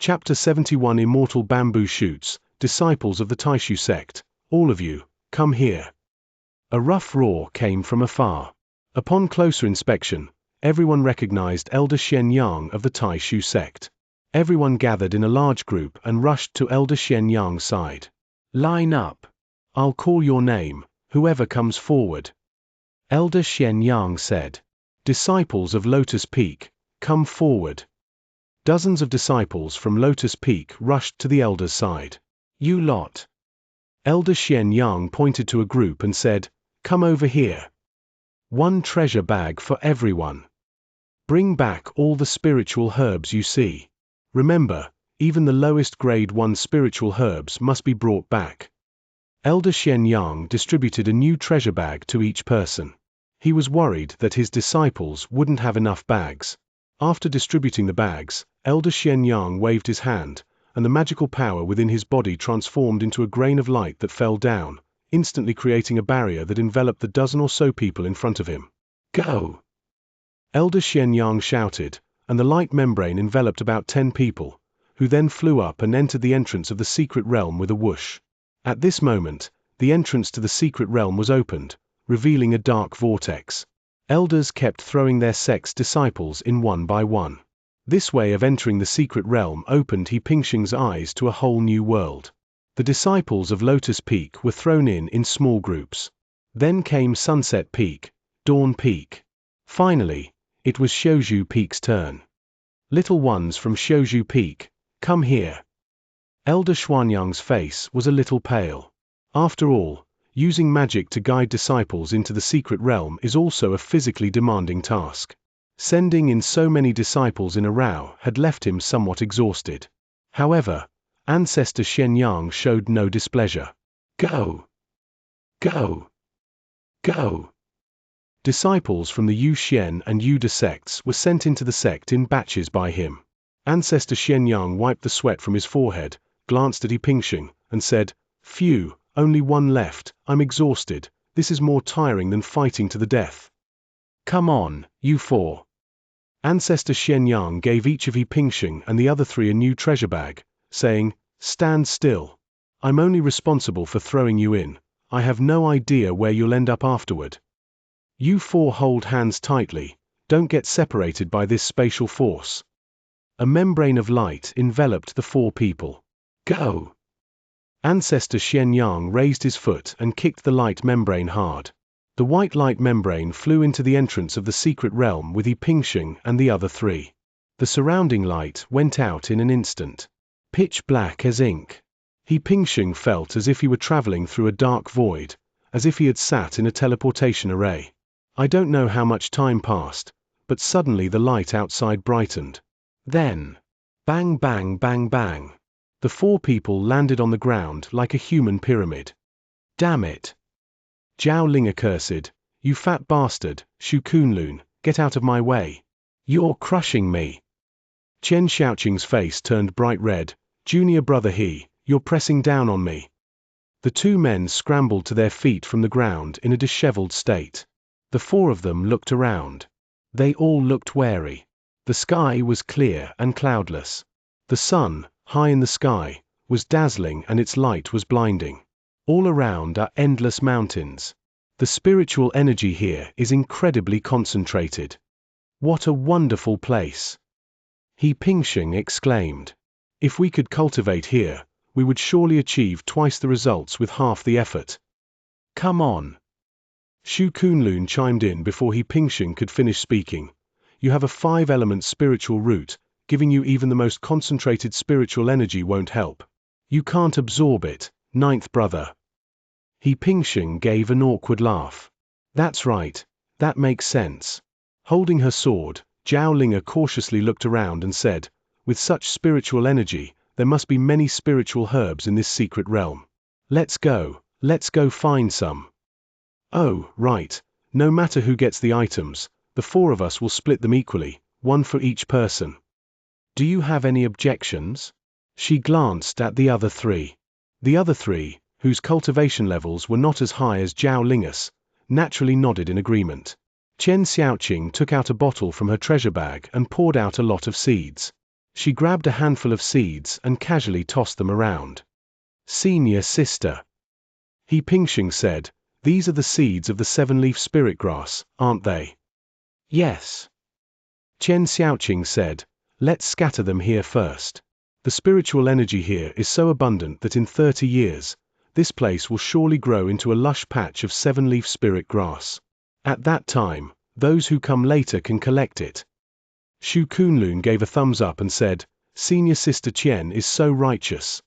Chapter 71 Immortal Bamboo Shoots, Disciples of the Taishu Sect, all of you, come here. A rough roar came from afar. Upon closer inspection, everyone recognized Elder Xianxia of the Taishu Sect. Everyone gathered in a large group and rushed to Elder Xianxia's side. Line up. I'll call your name, whoever comes forward. Elder Xianxia said. Disciples of Lotus Peak, come forward. Dozens of disciples from Lotus Peak rushed to the elder's side. You lot. Elder Xianxia pointed to a group and said, come over here. One treasure bag for everyone. Bring back all the spiritual herbs you see. Remember, even the lowest grade 1 spiritual herbs must be brought back. Elder Xianxia distributed a new treasure bag to each person. He was worried that his disciples wouldn't have enough bags. After distributing the bags, Elder Xianxia waved his hand, and the magical power within his body transformed into a grain of light that fell down, instantly creating a barrier that enveloped the dozen or so people in front of him. Go! Elder Xianxia shouted, and the light membrane enveloped about 10 people, who then flew up and entered the entrance of the secret realm with a whoosh. At this moment, the entrance to the secret realm was opened, revealing a dark vortex. Elders kept throwing their sect's disciples in one by one. This way of entering the secret realm opened He Pingxing's eyes to a whole new world. The disciples of Lotus Peak were thrown in small groups. Then came Sunset Peak, Dawn Peak. Finally, it was Xiuzhu Peak's turn. Little ones from Xiuzhu Peak, come here. Elder Xuanyang's face was a little pale. After all, using magic to guide disciples into the secret realm is also a physically demanding task. Sending in so many disciples in a row had left him somewhat exhausted. However, Ancestor Xianxia showed no displeasure. Go! Go! Go! Disciples from the Yu Xian and Yuda sects were sent into the sect in batches by him. Ancestor Xianxia wiped the sweat from his forehead, glanced at He Pingxing, and said, Phew, only one left, I'm exhausted, this is more tiring than fighting to the death. Come on, you four. Ancestor Xianxia gave each of He Pingxing and the other 3 a new treasure bag, saying, stand still. I'm only responsible for throwing you in, I have no idea where you'll end up afterward. You 4 hold hands tightly, don't get separated by this spatial force. A membrane of light enveloped the 4 people. Go! Ancestor Xianxia raised his foot and kicked the light membrane hard. The white light membrane flew into the entrance of the secret realm with He Pingxing and the other 3. The surrounding light went out in an instant. Pitch black as ink. He Pingxing felt as if he were traveling through a dark void, as if he had sat in a teleportation array. I don't know how much time passed, but suddenly the light outside brightened. Then, bang bang bang bang. The 4 people landed on the ground like a human pyramid. Damn it! Zhao Ling cursed, you fat bastard, Shu Kunlun, get out of my way. You're crushing me. Chen Xiaoqing's face turned bright red, junior brother He, you're pressing down on me. The 2 men scrambled to their feet from the ground in a disheveled state. The 4 of them looked around. They all looked wary. The sky was clear and cloudless. The sun, high in the sky, was dazzling and its light was blinding. All around are endless mountains. The spiritual energy here is incredibly concentrated. What a wonderful place! He Pingxing exclaimed. If we could cultivate here, we would surely achieve twice the results with half the effort. Come on! Shu Kunlun chimed in before He Pingxing could finish speaking. You have a 5-element spiritual root, giving you even the most concentrated spiritual energy won't help. You can't absorb it, 9th brother. He Pingxing gave an awkward laugh. That's right, that makes sense. Holding her sword, Zhao Ling cautiously looked around and said, with such spiritual energy, there must be many spiritual herbs in this secret realm. Let's go find some. Oh, right, no matter who gets the items, the 4 of us will split them equally, 1 for each person. Do you have any objections? She glanced at the other 3. The other 3, whose cultivation levels were not as high as Zhao Ling's, naturally nodded in agreement. Chen Xiaoqing took out a bottle from her treasure bag and poured out a lot of seeds. She grabbed a handful of seeds and casually tossed them around. Senior sister, He Pingxing said, these are the seeds of the seven-leaf spirit grass, aren't they? Yes. Xianxia said, let's scatter them here first. The spiritual energy here is so abundant that in 30 years, this place will surely grow into a lush patch of seven-leaf spirit grass. At that time, those who come later can collect it. Xu Kunlun gave a thumbs up and said, Senior Sister Qian is so righteous.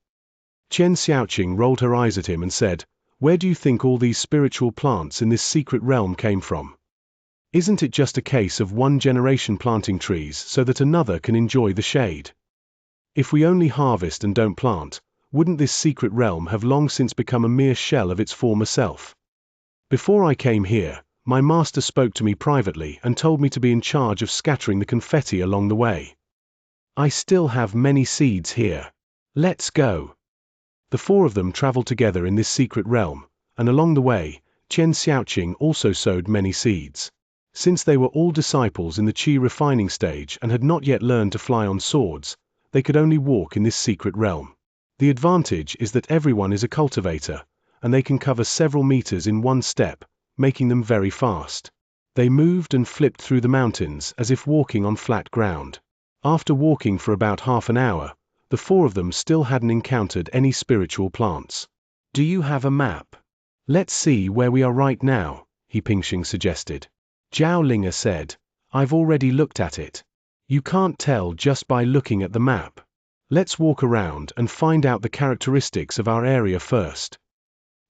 Qian Xiaoqing rolled her eyes at him and said, where do you think all these spiritual plants in this secret realm came from? Isn't it just a case of one generation planting trees so that another can enjoy the shade? If we only harvest and don't plant, wouldn't this secret realm have long since become a mere shell of its former self? Before I came here, my master spoke to me privately and told me to be in charge of scattering the confetti along the way. I still have many seeds here. Let's go. The four of them traveled together in this secret realm, and along the way, Qian Xiaoqing also sowed many seeds. Since they were all disciples in the qi refining stage and had not yet learned to fly on swords, they could only walk in this secret realm. The advantage is that everyone is a cultivator, and they can cover several meters in one step, making them very fast. They moved and flipped through the mountains as if walking on flat ground. After walking for about half an hour, the four of them still hadn't encountered any spiritual plants. Do you have a map? Let's see where we are right now, He Pingxing suggested. Zhao Linga said, I've already looked at it. You can't tell just by looking at the map. Let's walk around and find out the characteristics of our area first.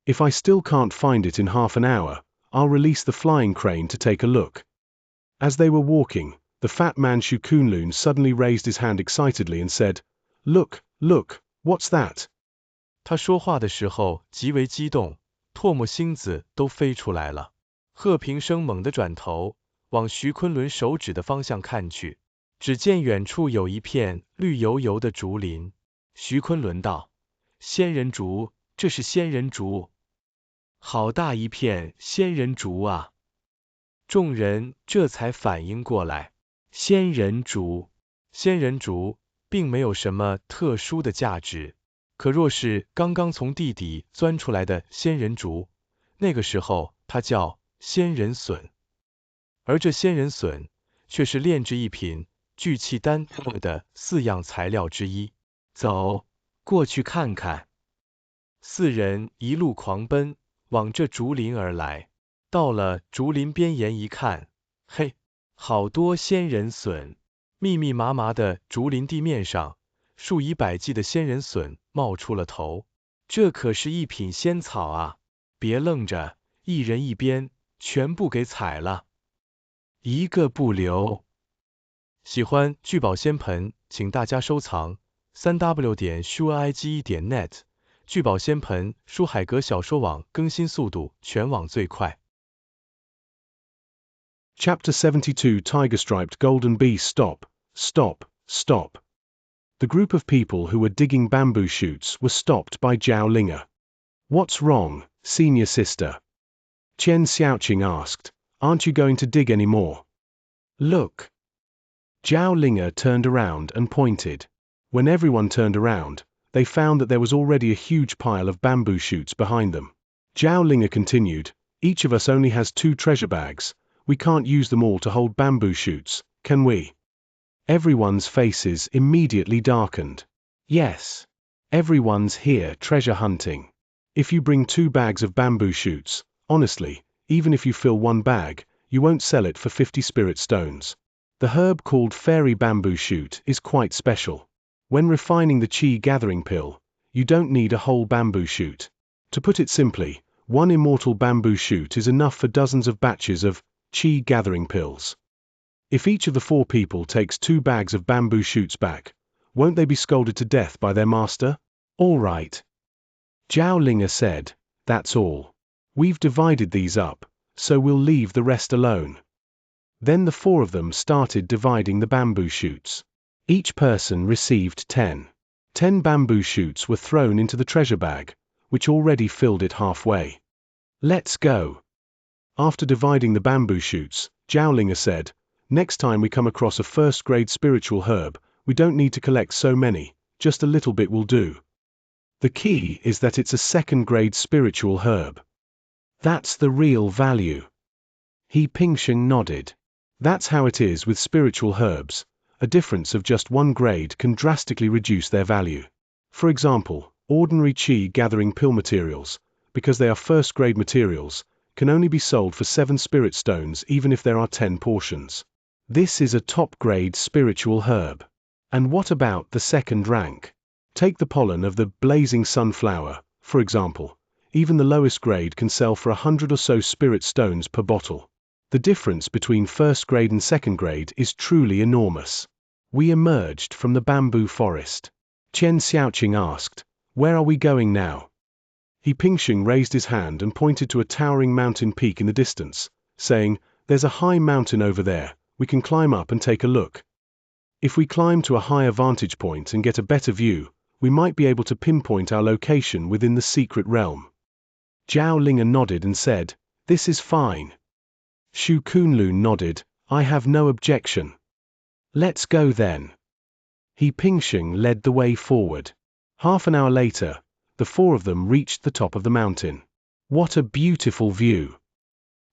If I still can't find it in half an hour, I'll release the flying crane to take a look. As they were walking, the fat man Xu Kunlun suddenly raised his hand excitedly and said, Look, look, what's that? 他说话的时候极为激动，唾沫星子都飞出来了。贺平生猛地转头，往徐昆仑手指的方向看去，只见远处有一片绿油油的竹林。徐昆仑道：“仙人竹，这是仙人竹，好大一片仙人竹啊！”众人这才反应过来，仙人竹，仙人竹并没有什么特殊的价值，可若是刚刚从地底钻出来的仙人竹，那个时候它叫仙人笋，而这仙人笋却是炼制一品聚气丹的4样材料之一。走，过去看看。4人一路狂奔，往这竹林而来。到了竹林边沿一看，嘿，好多仙人笋，密密麻麻的竹林地面上，数以百计的仙人笋冒出了头。这可是一品仙草啊！别愣着，一人一边，全部给采了，一个不留。喜欢聚宝仙盆，请大家收藏3w.shuaigi.net。聚宝仙盆书海格小说网更新速度全网最快。Chapter 72 Tiger-striped golden bee. Stop, stop, stop. The group of people who were digging bamboo shoots were stopped by Zhao Linga. What's wrong, senior sister? Qian Xiaoqing asked. Aren't you going to dig any more? Look. Zhao Linga turned around and pointed. When everyone turned around, they found that there was already a huge pile of bamboo shoots behind them. Zhao Linga continued, each of us only has 2 treasure bags. We can't use them all to hold bamboo shoots, can we? Everyone's faces immediately darkened. Yes. Everyone's here treasure hunting. If you bring 2 bags of bamboo shoots, honestly, even if you fill 1 bag, you won't sell it for 50 spirit stones. The herb called fairy bamboo shoot is quite special. When refining the qi gathering pill, you don't need a whole bamboo shoot. To put it simply, 1 immortal bamboo shoot is enough for dozens of batches of qi gathering pills. If each of the 4 people takes 2 bags of bamboo shoots back, won't they be scolded to death by their master? All right. Zhao Linga said, that's all. We've divided these up, so we'll leave the rest alone. Then the 4 of them started dividing the bamboo shoots. Each person received 10. 10 bamboo shoots were thrown into the treasure bag, which already filled it halfway. Let's go. After dividing the bamboo shoots, Zhao Linga said, next time we come across a first-grade spiritual herb, We don't need to collect so many, just a little bit will do. The key is that it's a second-grade spiritual herb. That's the real value. He Pingsheng nodded. That's how it is with spiritual herbs. A difference of just one grade can drastically reduce their value. For example, ordinary qi gathering pill materials, because they are first-grade materials, can only be sold for 7 spirit stones even if there are 10 portions. This is a top-grade spiritual herb. And what about the second rank? Take the pollen of the blazing sunflower, for example. Even the lowest grade can sell for 100 or so spirit stones per bottle. The difference between first grade and second grade is truly enormous. We emerged from the bamboo forest. Xianxia asked, "Where are we going now?" He Pingsheng raised his hand and pointed to a towering mountain peak in the distance, saying, "There's a high mountain over there, we can climb up and take a look. If we climb to a higher vantage point and get a better view, we might be able to pinpoint our location within the secret realm." Zhao Linga nodded and said, "This is fine." Shu Kunlun nodded, "I have no objection. Let's go then." He Pingsheng led the way forward. Half an hour later, the 4 of them reached the top of the mountain. What a beautiful view!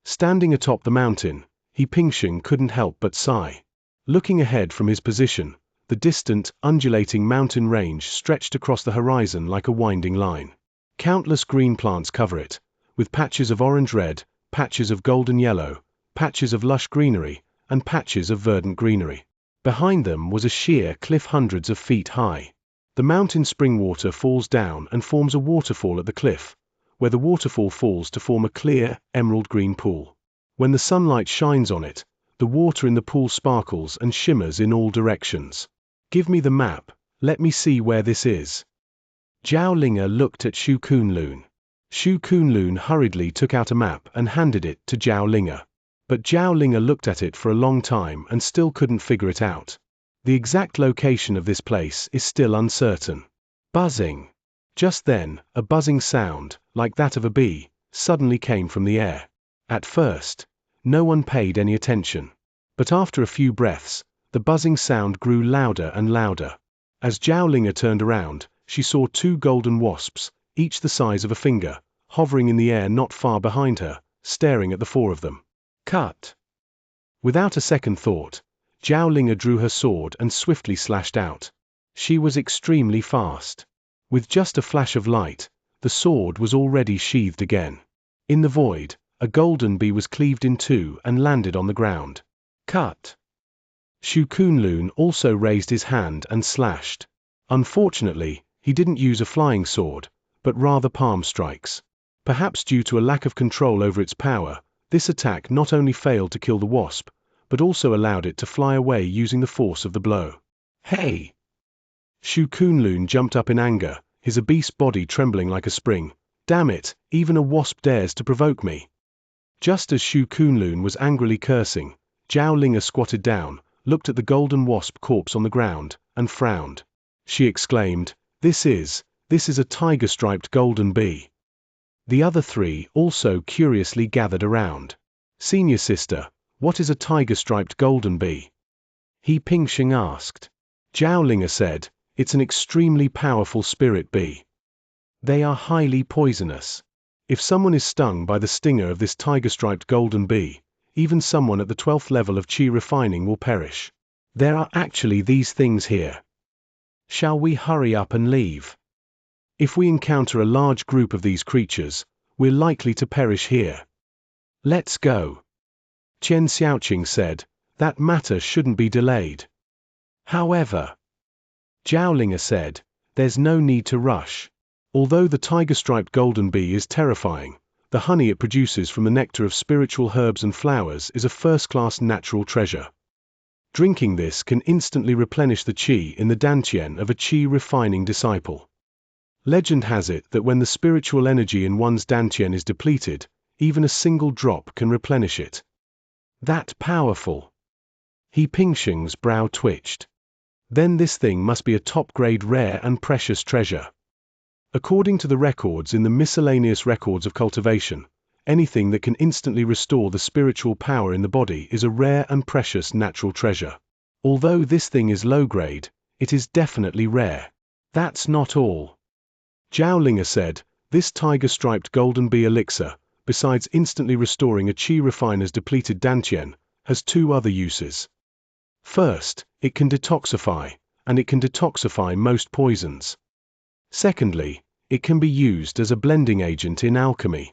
Standing atop the mountain, He Pingsheng couldn't help but sigh. Looking ahead from his position, the distant, undulating mountain range stretched across the horizon like a winding line. Countless green plants cover it, with patches of orange-red, patches of golden-yellow, patches of lush greenery, and patches of verdant greenery. Behind them was a sheer cliff hundreds of feet high. The mountain spring water falls down and forms a waterfall at the cliff, where the waterfall falls to form a clear, emerald-green pool. When the sunlight shines on it, the water in the pool sparkles and shimmers in all directions. "Give me the map, let me see where this is." Zhao Linga looked at Shu Kunlun. Shu Kunlun hurriedly took out a map and handed it to Zhao Linga. But Zhao Linga looked at it for a long time and still couldn't figure it out. The exact location of this place is still uncertain. Buzzing. Just then, a buzzing sound, like that of a bee, suddenly came from the air. At first, no one paid any attention. But after a few breaths, the buzzing sound grew louder and louder. As Zhao Linga turned around, she saw 2 golden wasps, each the size of a finger, hovering in the air not far behind her, staring at the 4 of them. Cut! Without a second thought, Zhao Linga drew her sword and swiftly slashed out. She was extremely fast. With just a flash of light, the sword was already sheathed again. In the void, a golden bee was cleaved in 2 and landed on the ground. Cut! Shu Kunlun also raised his hand and slashed. Unfortunately, he didn't use a flying sword, but rather palm strikes. Perhaps due to a lack of control over its power, this attack not only failed to kill the wasp, but also allowed it to fly away using the force of the blow. "Hey!" Shu Kunlun jumped up in anger, his obese body trembling like a spring. "Damn it, even a wasp dares to provoke me." Just as Shu Kunlun was angrily cursing, Zhao Linga squatted down, looked at the golden wasp corpse on the ground, and frowned. She exclaimed, This is a tiger-striped golden bee." The other 3 also curiously gathered around. "Senior sister, what is a tiger-striped golden bee?" He Pingsheng asked. Zhao Linga said, "It's an extremely powerful spirit bee. They are highly poisonous. If someone is stung by the stinger of this tiger-striped golden bee, even someone at the 12th level of qi refining will perish. There are actually these things here. Shall we hurry up and leave? If we encounter a large group of these creatures, we're likely to perish here. Let's go." Chen Xiaoqing said, "That matter shouldn't be delayed." However, Zhao Linga said, "There's no need to rush. Although the tiger-striped golden bee is terrifying, the honey it produces from the nectar of spiritual herbs and flowers is a first-class natural treasure. Drinking this can instantly replenish the qi in the dantian of a qi refining disciple. Legend has it that when the spiritual energy in one's dantian is depleted, even a single drop can replenish it. That powerful." He Pingsheng's brow twitched. Then this thing must be a top-grade rare and precious treasure. According to the records in the miscellaneous records of cultivation, anything that can instantly restore the spiritual power in the body is a rare and precious natural treasure. Although this thing is low-grade, It is definitely rare. That's not all. Zhao Linga said, this tiger-striped golden bee elixir, besides instantly restoring a qi refiner's depleted dantian, has two other uses. First, it can detoxify, and it can detoxify most poisons. Secondly, it can be used as a blending agent in alchemy.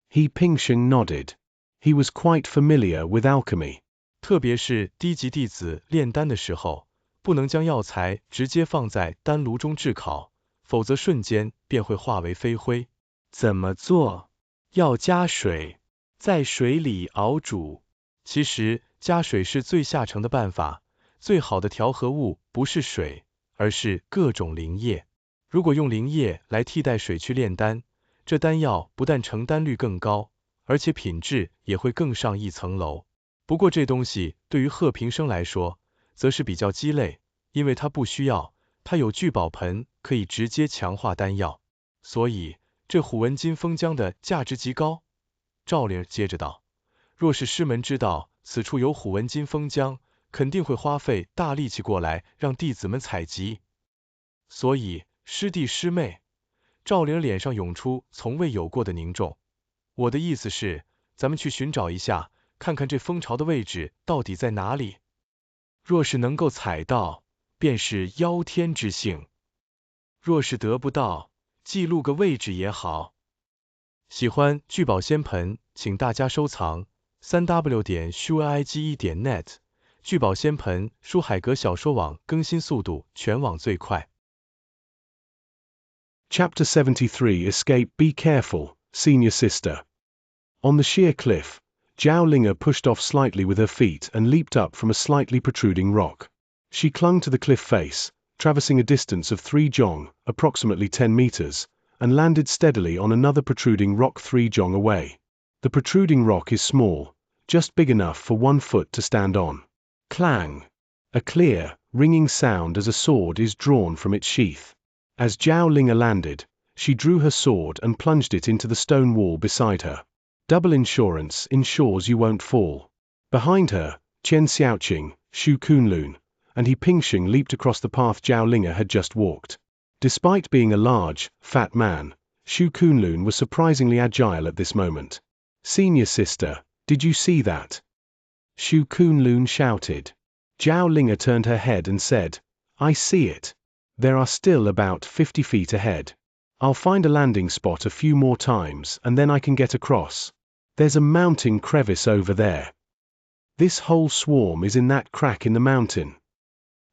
He Pingsheng nodded. He was quite familiar with alchemy. 特别是低级弟子炼丹的时候，不能将药材直接放在丹炉中炙烤，否则瞬间便会化为飞灰。怎么做？要加水，在水里熬煮。其实加水是最下乘的办法，最好的调和物不是水，而是各种灵液。如果用灵液来替代水去炼丹，这丹药不但成丹率更高，而且品质也会更上一层楼。不过这东西对于贺平生来说，则是比较鸡肋，因为他不需要，他有聚宝盆可以直接强化丹药，所以这虎纹金封浆的价值极高。赵灵接着道，若是师门知道此处有虎纹金封浆，肯定会花费大力气过来让弟子们采集。所以师弟师妹，赵灵脸上涌出从未有过的凝重。我的意思是，咱们去寻找一下，看看这蜂巢的位置到底在哪里。若是能够采到，便是邀天之幸；若是得不到，记录个位置也好。喜欢聚宝仙盆，请大家收藏3w.shuigi.net。聚宝仙盆，书海格小说网更新速度全网最快。Chapter 73 Escape Be Careful, Senior Sister. On the sheer cliff, Zhao Linga pushed off slightly with her feet and leaped up from a slightly protruding rock. She clung to the cliff face, traversing a distance of 3 zhong, approximately 10 meters, and landed steadily on another protruding rock 3 zhong away. The protruding rock is small, just big enough for 1 foot to stand on. Clang! A clear, ringing sound as a sword is drawn from its sheath. As Zhao Linga landed, she drew her sword and plunged it into the stone wall beside her. Double insurance ensures you won't fall. Behind her, Xianxia, Shu Kunlun, and He Pingsheng leaped across the path Zhao Linga had just walked. Despite being a large, fat man, Shu Kunlun was surprisingly agile at this moment. Senior sister, did you see that? Shu Kunlun shouted. Zhao Linga turned her head and said, I see it. There are still about 50 feet ahead. I'll find a landing spot a few more times and then I can get across. There's a mounting crevice over there. This whole swarm is in that crack in the mountain.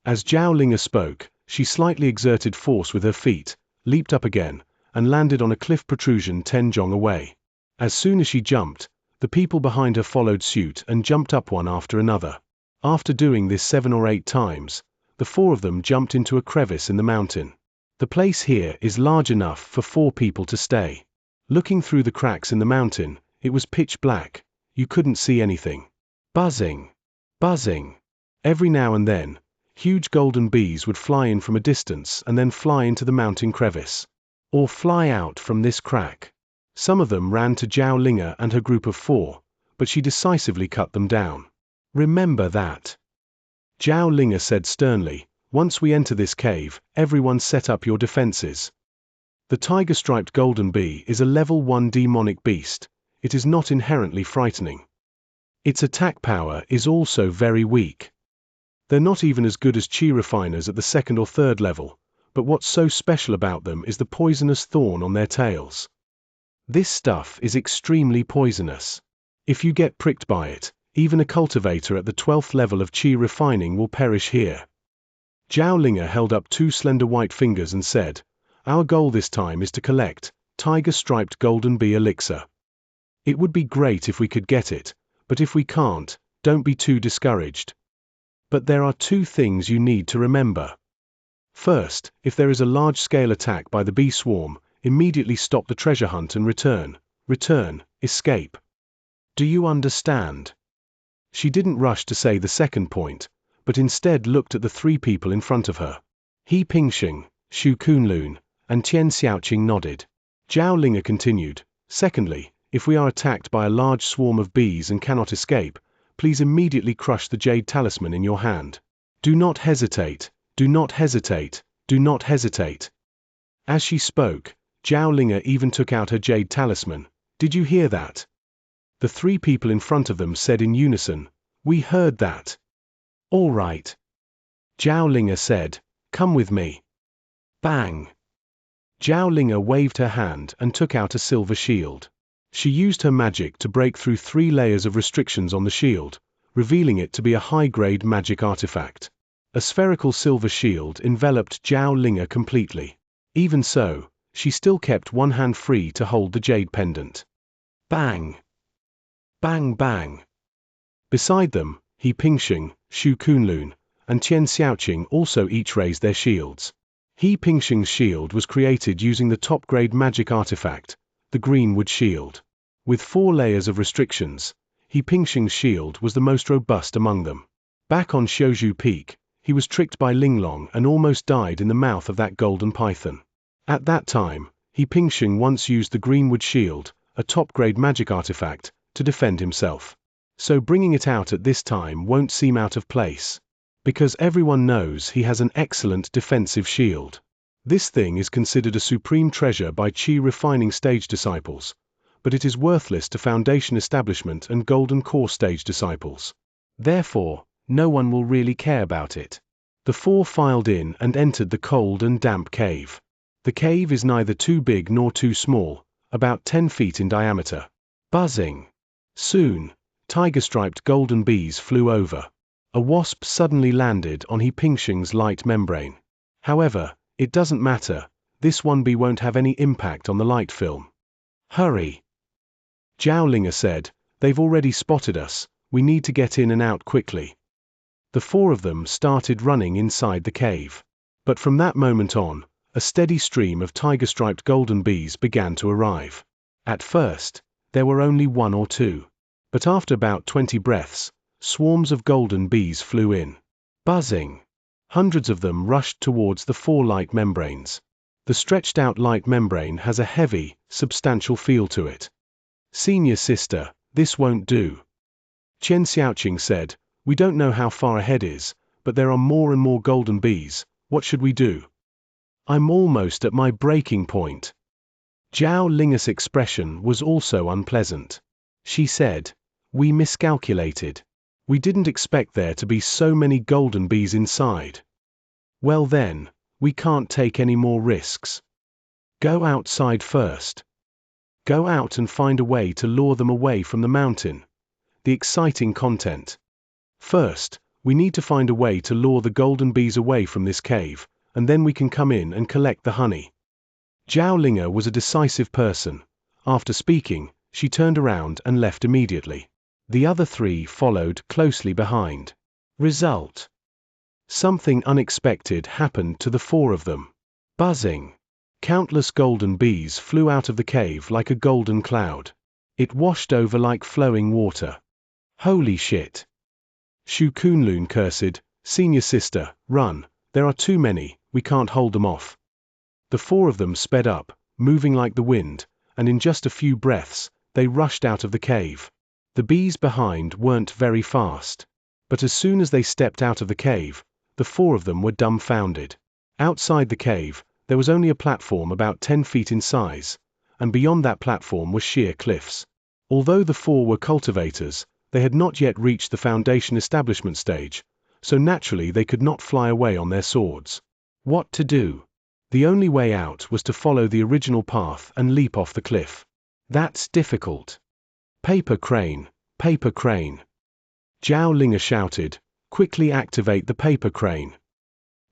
As Zhao Linga spoke, she slightly exerted force with her feet, leaped up again, and landed on a cliff protrusion 10 zhong away. As soon as she jumped, the people behind her followed suit and jumped up one after another. After doing this 7 or 8 times, the 4 of them jumped into a crevice in the mountain. The place here is large enough for 4 people to stay. Looking through the cracks in the mountain, it was pitch black. You couldn't see anything. Buzzing. Buzzing. Every now and then, huge golden bees would fly in from a distance and then fly into the mountain crevice. Or fly out from this crack. Some of them ran to Zhao Linga and her group of 4, but she decisively cut them down. Remember that. Zhao Linga said sternly, once we enter this cave, everyone set up your defenses. The tiger-striped golden bee is a level 1 demonic beast. It is not inherently frightening. Its attack power is also very weak. They're not even as good as qi refiners at the 2nd or 3rd level, but what's so special about them is the poisonous thorn on their tails. This stuff is extremely poisonous. If you get pricked by it, even a cultivator at the 12th level of qi refining will perish here. Zhao Linga held up 2 slender white fingers and said, our goal this time is to collect tiger-striped golden bee elixir. It would be great if we could get it, but if we can't, don't be too discouraged. But there are 2 things you need to remember. First, if there is a large-scale attack by the bee swarm, immediately stop the treasure hunt and return, escape. Do you understand? She didn't rush to say the second point, but instead looked at the 3 people in front of her. He Pingsheng, Shu Kunlun, and Xianxia nodded. Zhao Linga continued, secondly, if we are attacked by a large swarm of bees and cannot escape, please immediately crush the jade talisman in your hand. Do not hesitate, Do not hesitate, do not hesitate. As she spoke, Zhao Linga even took out her jade talisman. Did you hear that? The three people in front of them said in unison, we heard that. All right. Zhao Linga said, come with me. Bang. Zhao Linga waved her hand and took out a silver shield. She used her magic to break through 3 layers of restrictions on the shield, revealing it to be a high-grade magic artifact. A spherical silver shield enveloped Zhao Linga completely. Even so, she still kept one hand free to hold the jade pendant. Bang! Bang bang! Beside them, He Pingxing, Xu Kunlun, and Qian Xiaoqing also each raised their shields. He Pingxing's shield was created using the top-grade magic artifact, the Greenwood Shield. With 4 layers of restrictions, He Pingxing's shield was the most robust among them. Back on Xiuzhu Peak, he was tricked by Linglong and almost died in the mouth of that golden python. At that time, He Pingxing once used the Greenwood Shield, a top-grade magic artifact, to defend himself. So bringing it out at this time won't seem out of place. Because everyone knows he has an excellent defensive shield. This thing is considered a supreme treasure by Qi refining stage disciples, but it is worthless to foundation establishment and golden core stage disciples. Therefore, no one will really care about it. The 4 filed in and entered the cold and damp cave. The cave is neither too big nor too small, about 10 feet in diameter. Buzzing. Soon, tiger-striped golden bees flew over. A wasp suddenly landed on He Pingxing's light membrane. However, it doesn't matter, this one bee won't have any impact on the light film. Hurry! Zhao Linga said, they've already spotted us, we need to get in and out quickly. The 4 of them started running inside the cave. But from that moment on, a steady stream of tiger-striped golden bees began to arrive. At first, there were only 1 or 2. But after about 20 breaths, swarms of golden bees flew in. Buzzing. Hundreds of them rushed towards the 4 light membranes. The stretched-out light membrane has a heavy, substantial feel to it. Senior sister, this won't do. Qian Xiaoqing said, we don't know how far ahead is, but there are more and more golden bees, what should we do? I'm almost at my breaking point. Zhao Linga's expression was also unpleasant. She said, we miscalculated. We didn't expect there to be so many golden bees inside. Well then, we can't take any more risks. Go outside first. Go out and find a way to lure them away from the mountain. The exciting content. First, we need to find a way to lure the golden bees away from this cave, and then we can come in and collect the honey. Zhao Linga was a decisive person. After speaking, she turned around and left immediately. The other 3 followed closely behind. Result. Something unexpected happened to the 4 of them. Buzzing. Countless golden bees flew out of the cave like a golden cloud. It washed over like flowing water. Holy shit. Xu Kunlun cursed, senior sister, run, there are too many, we can't hold them off. The 4 of them sped up, moving like the wind, and in just a few breaths, they rushed out of the cave. The bees behind weren't very fast. But as soon as they stepped out of the cave, the 4 of them were dumbfounded. Outside the cave, there was only a platform about 10 feet in size, and beyond that platform were sheer cliffs. Although the 4 were cultivators, they had not yet reached the foundation establishment stage, so naturally they could not fly away on their swords. What to do? The only way out was to follow the original path and leap off the cliff. That's difficult. Paper crane, paper crane. Zhao Linga shouted, quickly activate the paper crane.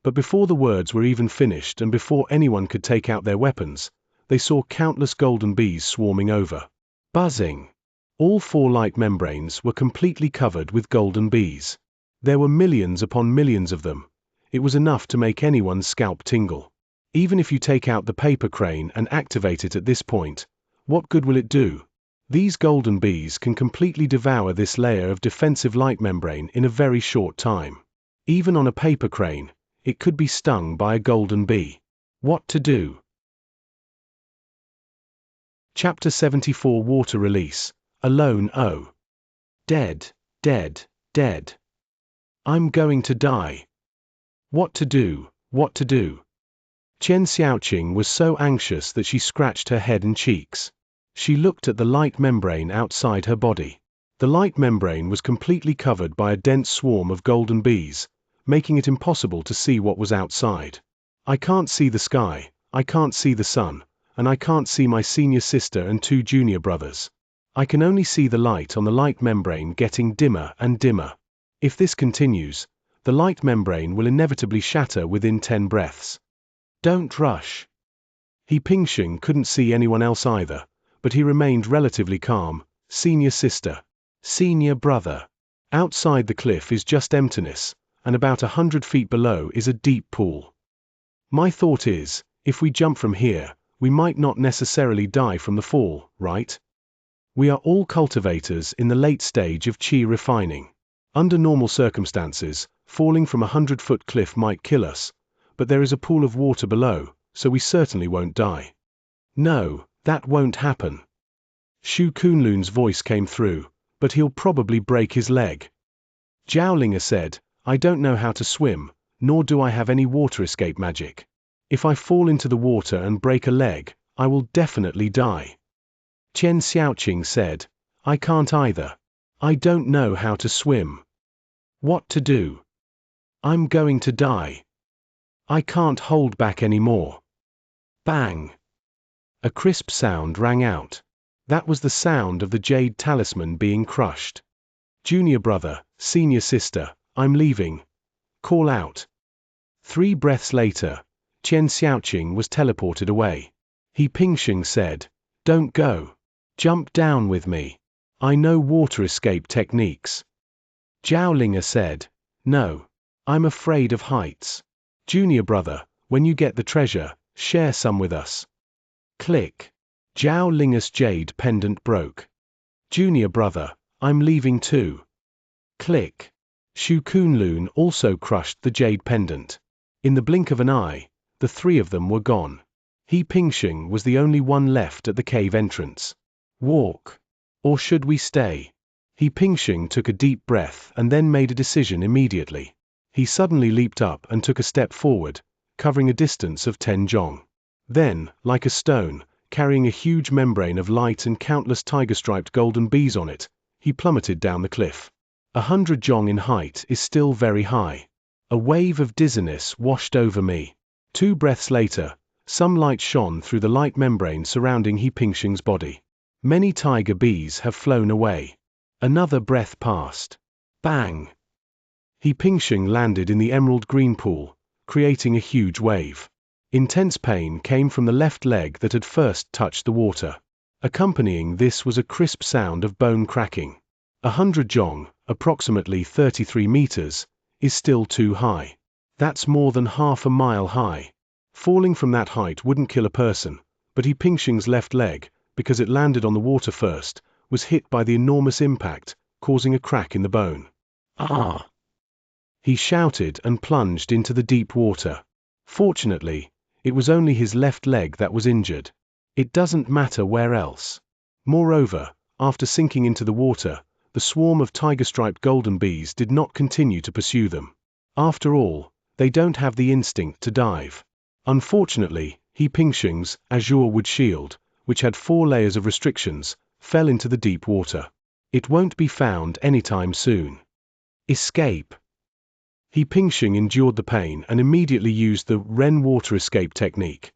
But before the words were even finished and before anyone could take out their weapons, they saw countless golden bees swarming over. Buzzing. All 4 light membranes were completely covered with golden bees. There were millions upon millions of them. It was enough to make anyone's scalp tingle. Even if you take out the paper crane and activate it at this point, what good will it do? These golden bees can completely devour this layer of defensive light membrane in a very short time. Even on a paper crane, it could be stung by a golden bee. What to do? Chapter 74 Water Release. Alone. Oh. Dead, dead, dead. I'm going to die. What to do? What to do? Xianxia was so anxious that she scratched her head and cheeks. She looked at the light membrane outside her body. The light membrane was completely covered by a dense swarm of golden bees, making it impossible to see what was outside. I can't see the sky, I can't see the sun, and I can't see my senior sister and 2 junior brothers. I can only see the light on the light membrane getting dimmer and dimmer. If this continues, the light membrane will inevitably shatter within 10 breaths. Don't rush. He Pingxing couldn't see anyone else either, but he remained relatively calm. Senior sister. Senior brother. Outside the cliff is just emptiness, and about 100 feet below is a deep pool. My thought is, if we jump from here, we might not necessarily die from the fall, right? We are all cultivators in the late stage of qi refining. Under normal circumstances, falling from a 100-foot cliff might kill us, but there is a pool of water below, so we certainly won't die. No, that won't happen. Shu Kunlun's voice came through, but he'll probably break his leg. Xianxia said, I don't know how to swim, nor do I have any water escape magic. If I fall into the water and break a leg, I will definitely die. Chen Xiaoqing said, I can't either. I don't know how to swim. What to do? I'm going to die. I can't hold back anymore. Bang! A crisp sound rang out. That was the sound of the jade talisman being crushed. Junior brother, senior sister, I'm leaving. Call out. 3 breaths later, Chen Xiaoqing was teleported away. He Pingxing said, don't go. Jump down with me. I know water escape techniques. Xianxia said, no. I'm afraid of heights. Junior brother, when you get the treasure, share some with us. Click. Xianxia's jade pendant broke. Junior brother, I'm leaving too. Click. Shu Kunlun also crushed the jade pendant. In the blink of an eye, the 3 of them were gone. He Pingxing was the only one left at the cave entrance. Walk. Or should we stay? He Pingxing took a deep breath and then made a decision immediately. He suddenly leaped up and took a step forward, covering a distance of 10 zhong. Then, like a stone, carrying a huge membrane of light and countless tiger-striped golden bees on it, he plummeted down the cliff. 100 zhong in height is still very high. A wave of dizziness washed over me. 2 breaths later, some light shone through the light membrane surrounding He Pingxing's body. Many tiger bees have flown away. Another breath passed. Bang! He Pingxing landed in the emerald green pool, creating a huge wave. Intense pain came from the left leg that had first touched the water. Accompanying this was a crisp sound of bone cracking. 100 zhong, approximately 33 meters, is still too high. That's more than half a mile high. Falling from that height wouldn't kill a person, but He Pingxing's left leg, because it landed on the water first, was hit by the enormous impact, causing a crack in the bone. Ah! He shouted and plunged into the deep water. Fortunately, it was only his left leg that was injured. It doesn't matter where else. Moreover, after sinking into the water, the swarm of tiger-striped golden bees did not continue to pursue them. After all, they don't have the instinct to dive. Unfortunately, He Pingxing's azure wood shield, which had 4 layers of restrictions, fell into the deep water. It won't be found anytime soon. Escape. He Pingxing endured the pain and immediately used the Ren water escape technique.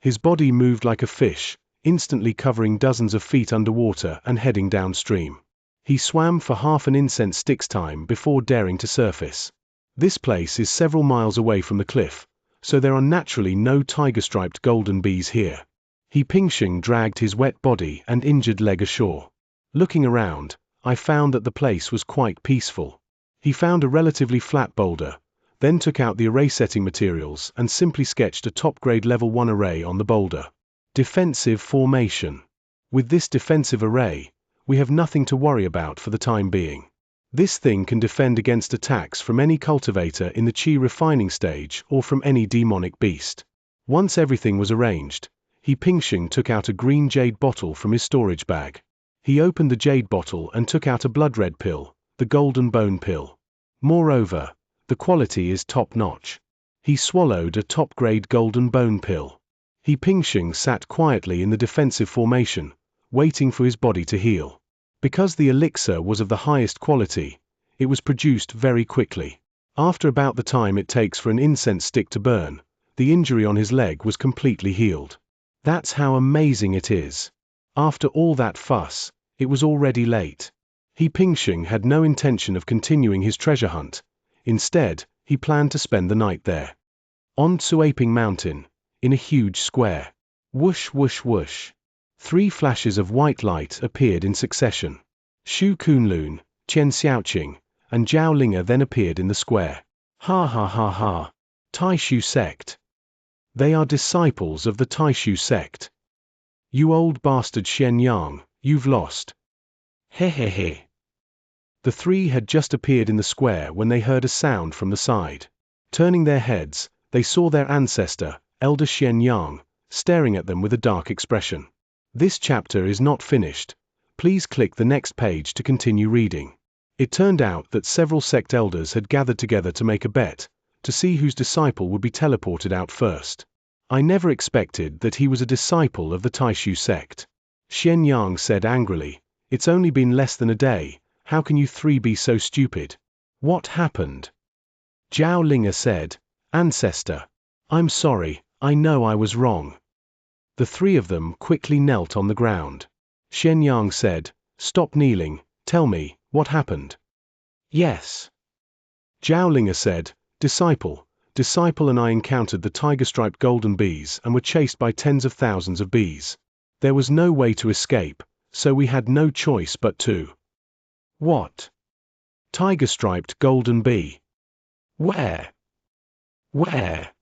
His body moved like a fish, instantly covering dozens of feet underwater and heading downstream. He swam for half an incense stick's time before daring to surface. This place is several miles away from the cliff, so there are naturally no tiger-striped golden bees here. He Pingxing dragged his wet body and injured leg ashore. Looking around, I found that the place was quite peaceful. He found a relatively flat boulder, then took out the array setting materials and simply sketched a top-grade level 1 array on the boulder. Defensive formation. With this defensive array, we have nothing to worry about for the time being. This thing can defend against attacks from any cultivator in the qi refining stage or from any demonic beast. Once everything was arranged, He Pingxing took out a green jade bottle from his storage bag. He opened the jade bottle and took out a blood red pill, the golden bone pill. Moreover, The quality is top-notch. He swallowed a top-grade golden bone pill. He Pingxing sat quietly in the defensive formation, waiting for his body to heal. Because the elixir was of the highest quality, it was produced very quickly. After about the time it takes for an incense stick to burn, the injury on his leg was completely healed. That's how amazing it is. After all that fuss, it was already late. He Pingxing had no intention of continuing his treasure hunt. Instead, he planned to spend the night there. On Tsuaping Mountain, in a huge square. Whoosh whoosh whoosh. 3 flashes of white light appeared in succession. Shu Kunlun, Xianxia, and Zhao Linga then appeared in the square. Ha ha ha ha. Taishu sect. They are disciples of the Taishu sect. You old bastard Xianxia, you've lost. He he he. The 3 had just appeared in the square when they heard a sound from the side. Turning their heads, they saw their ancestor, Elder Xianxia, staring at them with a dark expression. This chapter is not finished. Please click the next page to continue reading. It turned out that several sect elders had gathered together to make a bet, to see whose disciple would be teleported out first. I never expected that he was a disciple of the Taishu sect. Xianxia said angrily, "It's only been less than a day, how can you 3 be so stupid? What happened?" Zhao Linga said, "Ancestor. I'm sorry, I know I was wrong." The 3 of them quickly knelt on the ground. Xianxia said, "Stop kneeling, tell me, what happened?" "Yes." Zhao Linga said, Disciple and I encountered the tiger-striped golden bees and were chased by tens of thousands of bees. There was no way to escape, so we had no choice but to." "What? Tiger-striped golden bee? Where? Where?"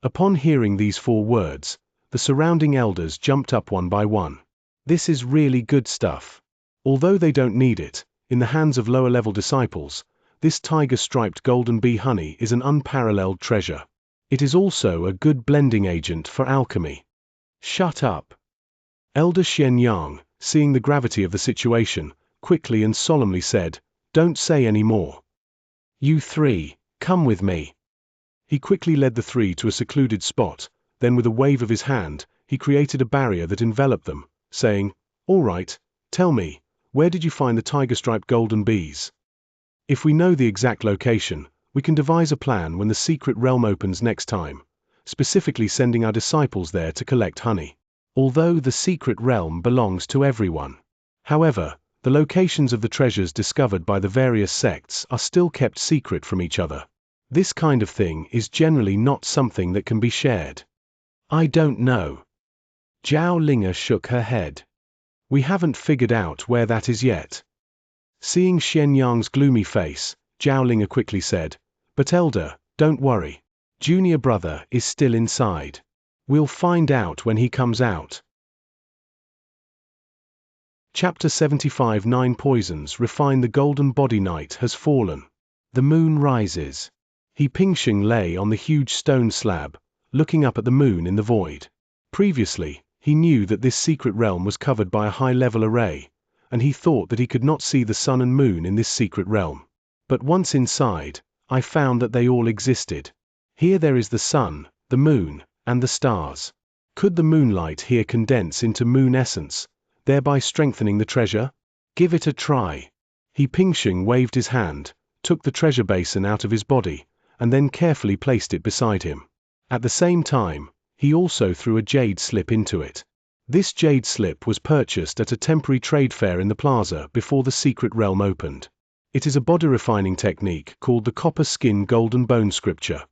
Upon hearing these 4 words, the surrounding elders jumped up one by one. This is really good stuff. Although they don't need it, in the hands of lower-level disciples, this tiger-striped golden bee honey is an unparalleled treasure. It is also a good blending agent for alchemy. Shut up. Elder Xianxia, seeing the gravity of the situation, quickly and solemnly said, "Don't say any more. You 3, come with me." He quickly led the 3 to a secluded spot, then with a wave of his hand, he created a barrier that enveloped them, saying, "All right, tell me, where did you find the tiger-striped golden bees? If we know the exact location, we can devise a plan when the secret realm opens next time, specifically sending our disciples there to collect honey. Although the secret realm belongs to everyone. However, the locations of the treasures discovered by the various sects are still kept secret from each other. This kind of thing is generally not something that can be shared." "I don't know." Zhao Linga shook her head. "We haven't figured out where that is yet." Seeing Xianxia's gloomy face, Zhao Linga quickly said, "But Elder, don't worry. Junior brother is still inside. We'll find out when he comes out." Chapter 75 9 Poisons refine the golden body. Night has fallen. The moon rises. He Pingxing lay on the huge stone slab, looking up at the moon in the void. Previously, he knew that this secret realm was covered by a high-level array, and he thought that he could not see the sun and moon in this secret realm. But once inside, I found that they all existed. Here there is the sun, the moon, and the stars. Could the moonlight here condense into moon essence, thereby strengthening the treasure? Give it a try. He Pingxing waved his hand, took the treasure basin out of his body, and then carefully placed it beside him. At the same time, he also threw a jade slip into it. This jade slip was purchased at a temporary trade fair in the plaza before the secret realm opened. It is a body refining technique called the copper skin golden bone scripture.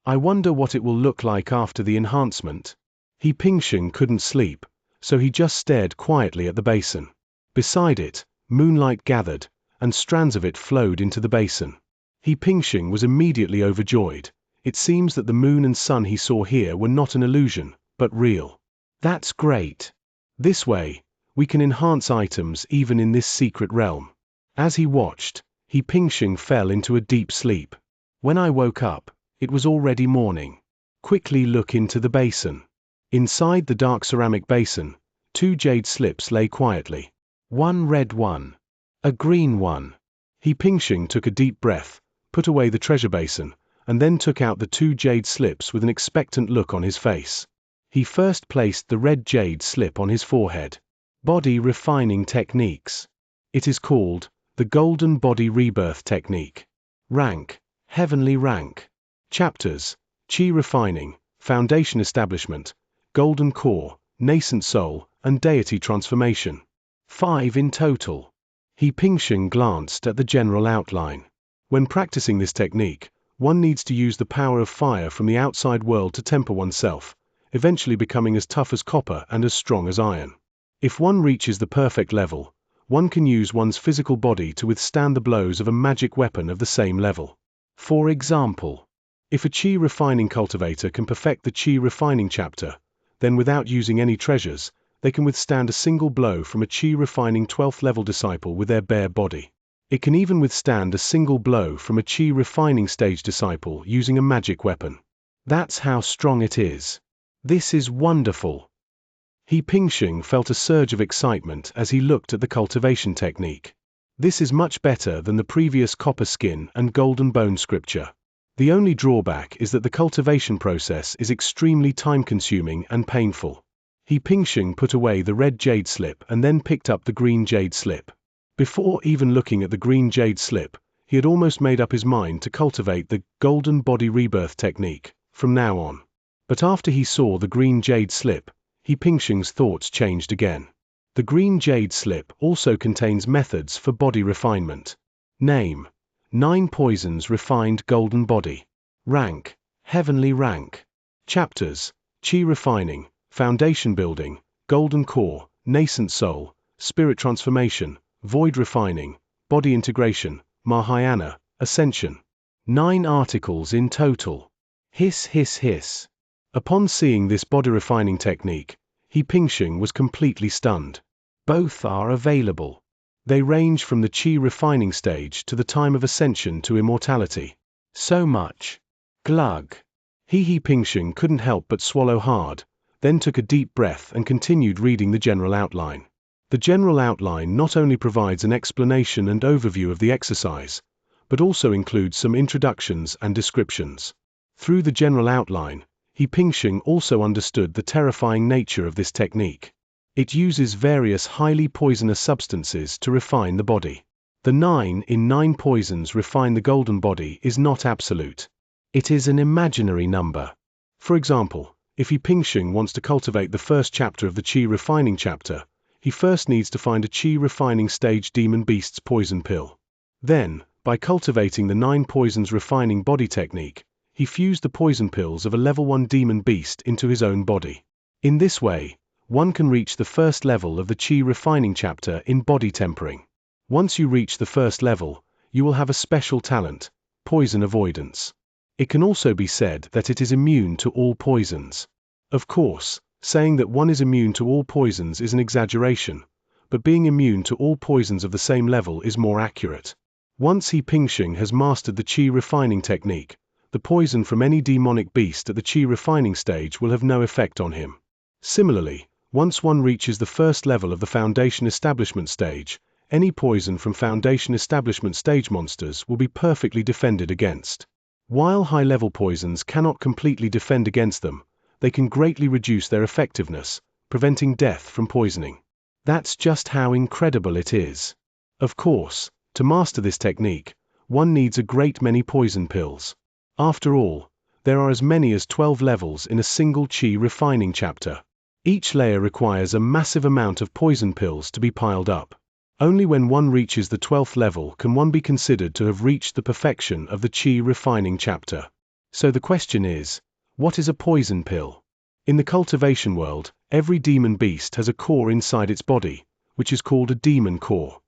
I wonder what it will look like after the enhancement. He Pingxing couldn't sleep, so he just stared quietly at the basin. Beside it, moonlight gathered, and strands of it flowed into the basin. He Pingxing was immediately overjoyed. It seems that the moon and sun he saw here were not an illusion, but real. That's great. This way, we can enhance items even in this secret realm. As he watched, He Pingxing fell into a deep sleep. When I woke up, it was already morning. Quickly look into the basin. Inside the dark ceramic basin, 2 jade slips lay quietly. One red one. A green one. He Pingxing took a deep breath, put away the treasure basin, and then took out the 2 jade slips with an expectant look on his face. He first placed the red jade slip on his forehead. Body refining techniques. It is called the Golden Body Rebirth Technique. Rank, Heavenly Rank. Chapters, Chi Refining, Foundation Establishment, Golden Core, Nascent Soul, and Deity Transformation. 5 in total. He Pingsheng glanced at the general outline. When practicing this technique, one needs to use the power of fire from the outside world to temper oneself, eventually becoming as tough as copper and as strong as iron. If one reaches the perfect level, one can use one's physical body to withstand the blows of a magic weapon of the same level. For example, if a Chi refining cultivator can perfect the Chi refining chapter, then without using any treasures, they can withstand a single blow from a Chi refining 12th level disciple with their bare body. It can even withstand a single blow from a Chi refining stage disciple using a magic weapon. That's how strong it is. This is wonderful. He Pingsheng felt a surge of excitement as he looked at the cultivation technique. This is much better than the previous copper skin and golden bone scripture. The only drawback is that the cultivation process is extremely time-consuming and painful. He Pingsheng put away the red jade slip and then picked up the green jade slip. Before even looking at the green jade slip, he had almost made up his mind to cultivate the Golden Body Rebirth Technique from now on. But after he saw the green jade slip, He Pingsheng's thoughts changed again. The green jade slip also contains methods for body refinement. Name: 9 Poisons Refined Golden Body. Rank: Heavenly Rank. Chapters: Chi Refining, Foundation Building, Golden Core, Nascent Soul, Spirit Transformation, Void Refining, Body Integration, Mahayana, Ascension. 9 articles in total. Hiss hiss hiss. Upon seeing this body refining technique, He Pingsheng was completely stunned. Both are available. They range from the Chi refining stage to the time of ascension to immortality. So much. Glug. He Pingsheng couldn't help but swallow hard, then took a deep breath and continued reading the general outline. The general outline not only provides an explanation and overview of the exercise, but also includes some introductions and descriptions. Through the general outline, He Pingsheng also understood the terrifying nature of this technique. It uses various highly poisonous substances to refine the body. The 9 in 9 poisons refine the golden body is not absolute. It is an imaginary number. For example, if He Pingsheng wants to cultivate the first chapter of the Chi refining chapter, he first needs to find a Chi refining stage demon beast's poison pill. Then, by cultivating the 9 poisons refining body technique, he fused the poison pills of a level 1 demon beast into his own body. In this way, one can reach the first level of the Chi refining chapter in body tempering. Once you reach the first level, you will have a special talent: poison avoidance. It can also be said that it is immune to all poisons. Of course, saying that one is immune to all poisons is an exaggeration, but being immune to all poisons of the same level is more accurate. Once He Pingsheng has mastered the Chi refining technique, the poison from any demonic beast at the Chi refining stage will have no effect on him. Similarly, once one reaches the first level of the Foundation Establishment stage, any poison from Foundation Establishment stage monsters will be perfectly defended against. While high-level poisons cannot completely defend against them, they can greatly reduce their effectiveness, preventing death from poisoning. That's just how incredible it is. Of course, to master this technique, one needs a great many poison pills. After all, there are as many as 12 levels in a single Chi refining chapter. Each layer requires a massive amount of poison pills to be piled up. Only when one reaches the 12th level can one be considered to have reached the perfection of the Chi refining chapter. So the question is, what is a poison pill? In the cultivation world, every demon beast has a core inside its body, which is called a demon core.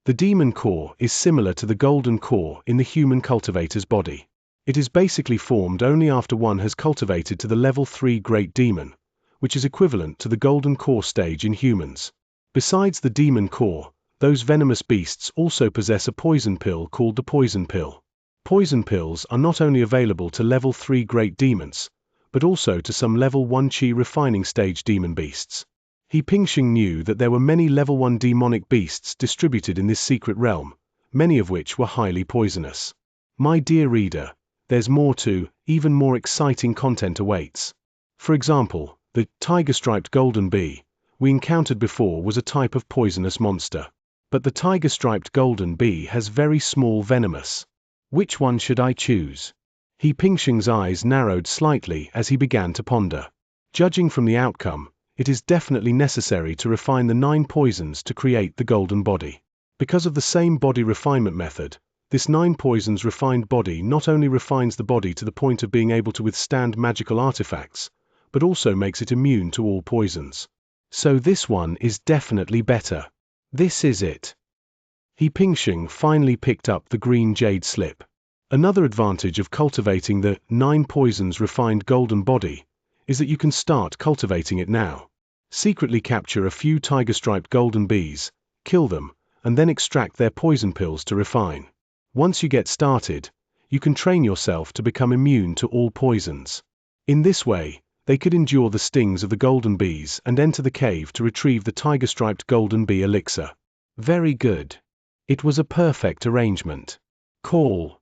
The demon core is similar to the golden core in the human cultivator's body. It is basically formed only after one has cultivated to the level 3 great demon, which is equivalent to the golden core stage in humans. Besides the demon core, those venomous beasts also possess a poison pill called the poison pill. Poison pills are not only available to level 3 great demons, but also to some level 1 Chi refining stage demon beasts. He Pingsheng knew that there were many level 1 demonic beasts distributed in this secret realm, many of which were highly poisonous. My dear reader, there's more to, even more exciting content awaits. For example, the tiger-striped golden bee we encountered before was a type of poisonous monster. But the tiger-striped golden bee has very small venomous. Which one should I choose? He Pingxing's eyes narrowed slightly as he began to ponder. Judging from the outcome, it is definitely necessary to refine the 9 poisons to create the golden body. Because of the same body refinement method, this 9 poisons refined body not only refines the body to the point of being able to withstand magical artifacts, but also makes it immune to all poisons. So this one is definitely better. This is it. He Pingxing finally picked up the green jade slip. Another advantage of cultivating the 9 poisons refined golden body is that you can start cultivating it now. Secretly capture a few tiger-striped golden bees, kill them, and then extract their poison pills to refine. Once you get started, you can train yourself to become immune to all poisons. In this way, they could endure the stings of the golden bees and enter the cave to retrieve the tiger-striped golden bee elixir. Very good. It was a perfect arrangement. Call.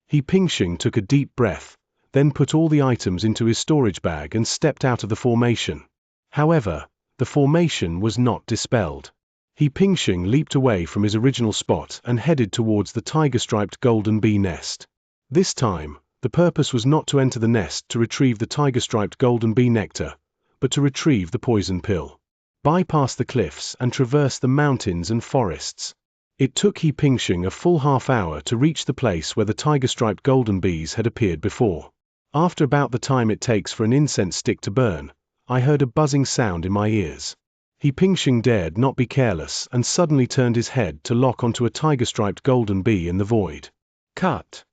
He Pingxing took a deep breath, then put all the items into his storage bag and stepped out of the formation. However, the formation was not dispelled. He Pingxing leaped away from his original spot and headed towards the tiger-striped golden bee nest. This time, the purpose was not to enter the nest to retrieve the tiger-striped golden bee nectar, but to retrieve the poison pill. Bypass the cliffs and traverse the mountains and forests. It took He Pingxing a full half-hour to reach the place where the tiger-striped golden bees had appeared before. After about the time it takes for an incense stick to burn, I heard a buzzing sound in my ears. He Pingxing dared not be careless and suddenly turned his head to lock onto a tiger-striped golden bee in the void. Cut!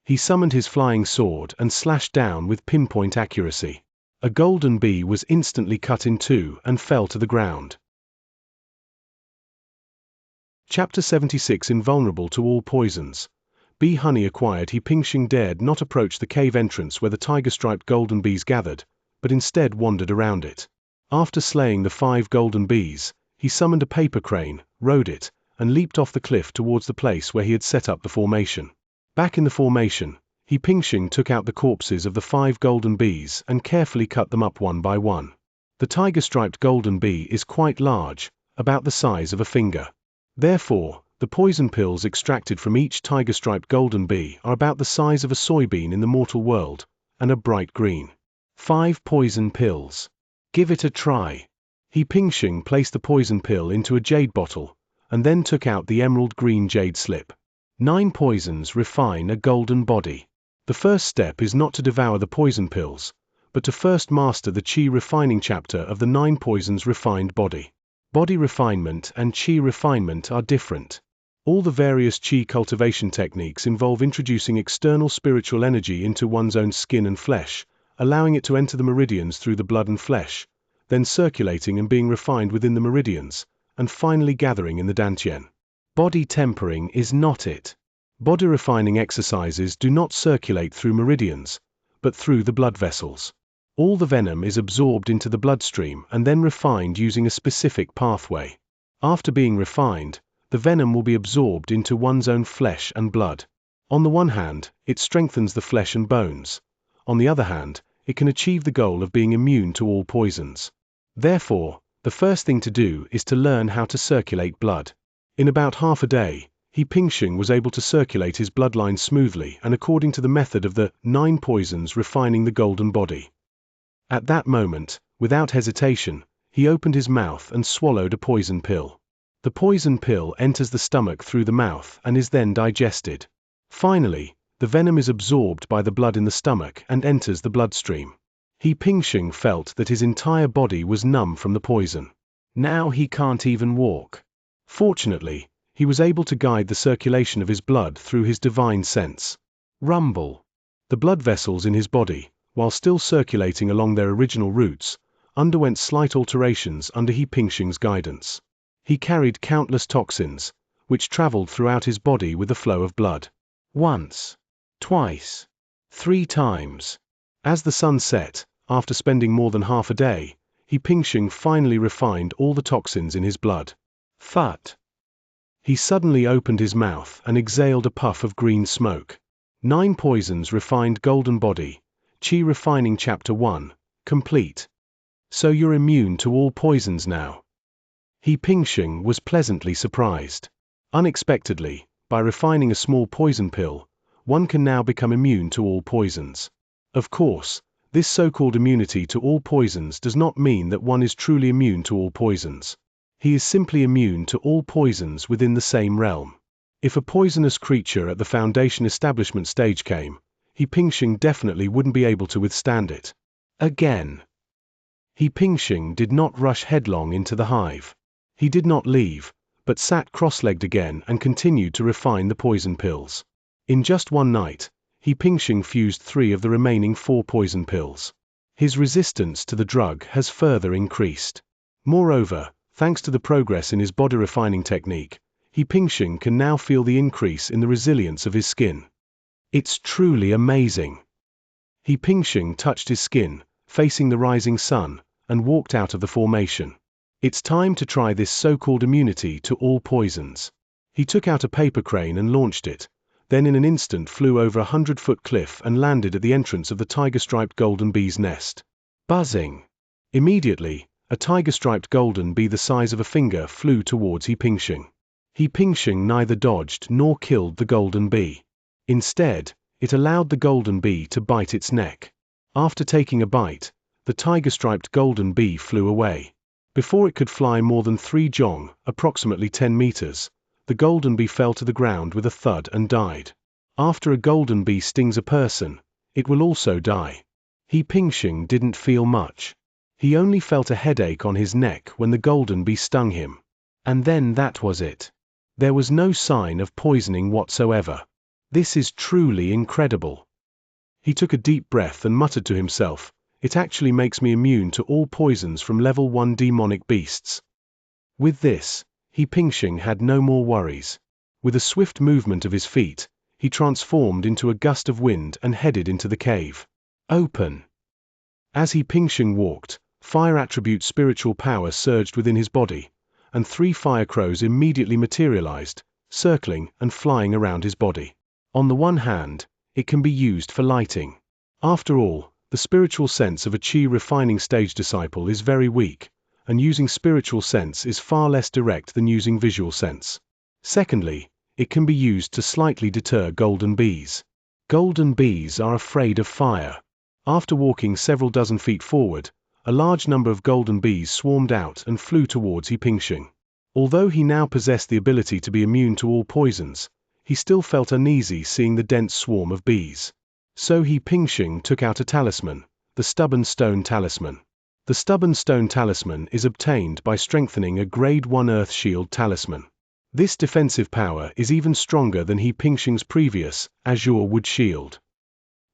He summoned his flying sword and slashed down with pinpoint accuracy. A golden bee was instantly cut in 2 and fell to the ground. Chapter 76 Invulnerable to all poisons. Bee honey acquired. He Pingxing dared not approach the cave entrance where the tiger-striped golden bees gathered, but instead wandered around it. After slaying the 5 golden bees, he summoned a paper crane, rode it, and leaped off the cliff towards the place where he had set up the formation. Back in the formation, He Pingxing took out the corpses of the 5 golden bees and carefully cut them up one by one. The tiger-striped golden bee is quite large, about the size of a finger. Therefore, the poison pills extracted from each tiger-striped golden bee are about the size of a soybean in the mortal world, and are bright green. 5 poison pills. Give it a try. He Pingxing placed the poison pill into a jade bottle, and then took out the emerald green jade slip. 9 poisons refine a golden body. The first step is not to devour the poison pills, but to first master the chi refining chapter of the 9 poisons refined body. Body refinement and chi refinement are different. All the various chi cultivation techniques involve introducing external spiritual energy into one's own skin and flesh, allowing it to enter the meridians through the blood and flesh, then circulating and being refined within the meridians, and finally gathering in the dantian. Body tempering is not it. Body refining exercises do not circulate through meridians, but through the blood vessels. All the venom is absorbed into the bloodstream and then refined using a specific pathway. After being refined, the venom will be absorbed into one's own flesh and blood. On the one hand, it strengthens the flesh and bones. On the other hand, it can achieve the goal of being immune to all poisons. Therefore, the first thing to do is to learn how to circulate blood. In about half a day, He Pingxing was able to circulate his bloodline smoothly and according to the method of the 9 poisons refining the golden body. At that moment, without hesitation, he opened his mouth and swallowed a poison pill. The poison pill enters the stomach through the mouth and is then digested. Finally, the venom is absorbed by the blood in the stomach and enters the bloodstream. He Pingxing felt that his entire body was numb from the poison. Now he can't even walk. Fortunately, he was able to guide the circulation of his blood through his divine sense. Rumble. The blood vessels in his body, while still circulating along their original routes, underwent slight alterations under He Pingxing's guidance. He carried countless toxins, which traveled throughout his body with the flow of blood. Once, twice, 3 times. As the sun set, after spending more than half a day, He Pingxing finally refined all the toxins in his blood. Thud. He suddenly opened his mouth and exhaled a puff of green smoke. 9 Poisons Refined Golden Body, Qi Refining Chapter 1, complete. So you're immune to all poisons now. He Pingxing was pleasantly surprised. Unexpectedly, by refining a small poison pill, one can now become immune to all poisons. Of course, this so-called immunity to all poisons does not mean that one is truly immune to all poisons. He is simply immune to all poisons within the same realm. If a poisonous creature at the Foundation establishment stage came, He Pingxing definitely wouldn't be able to withstand it. Again. He Pingxing did not rush headlong into the hive. He did not leave, but sat cross-legged again and continued to refine the poison pills. In just one night, He Pingxing fused 3 of the remaining 4 poison pills. His resistance to the drug has further increased. Moreover, thanks to the progress in his body refining technique, He Pingxing can now feel the increase in the resilience of his skin. It's truly amazing. He Pingxing touched his skin, facing the rising sun, and walked out of the formation. It's time to try this so-called immunity to all poisons. He took out a paper crane and launched it, then in an instant flew over a 100-foot cliff and landed at the entrance of the tiger-striped golden bee's nest. Buzzing. Immediately, a tiger-striped golden bee the size of a finger flew towards He Pingxing. He Pingxing neither dodged nor killed the golden bee. Instead, it allowed the golden bee to bite its neck. After taking a bite, the tiger-striped golden bee flew away. Before it could fly more than 3 zhong, approximately 10 meters, the golden bee fell to the ground with a thud and died. After a golden bee stings a person, it will also die. He Pingxing didn't feel much. He only felt a headache on his neck when the golden bee stung him. And then that was it. There was no sign of poisoning whatsoever. This is truly incredible. He took a deep breath and muttered to himself, "It actually makes me immune to all poisons from level 1 demonic beasts." With this, He Pingxing had no more worries. With a swift movement of his feet, he transformed into a gust of wind and headed into the cave. Open. As He Pingxing walked, fire attribute spiritual power surged within his body, and 3 fire crows immediately materialized, circling and flying around his body. On the one hand, it can be used for lighting. After all, the spiritual sense of a Qi refining stage disciple is very weak, and using spiritual sense is far less direct than using visual sense. Secondly, it can be used to slightly deter golden bees. Golden bees are afraid of fire. After walking several dozen feet forward, a large number of golden bees swarmed out and flew towards He Pingxing. Although he now possessed the ability to be immune to all poisons, he still felt uneasy seeing the dense swarm of bees. So He Pingxing took out a talisman, the Stubborn Stone Talisman. The Stubborn Stone Talisman is obtained by strengthening a Grade 1 Earth Shield Talisman. This defensive power is even stronger than He Pingxing's previous Azure Wood Shield.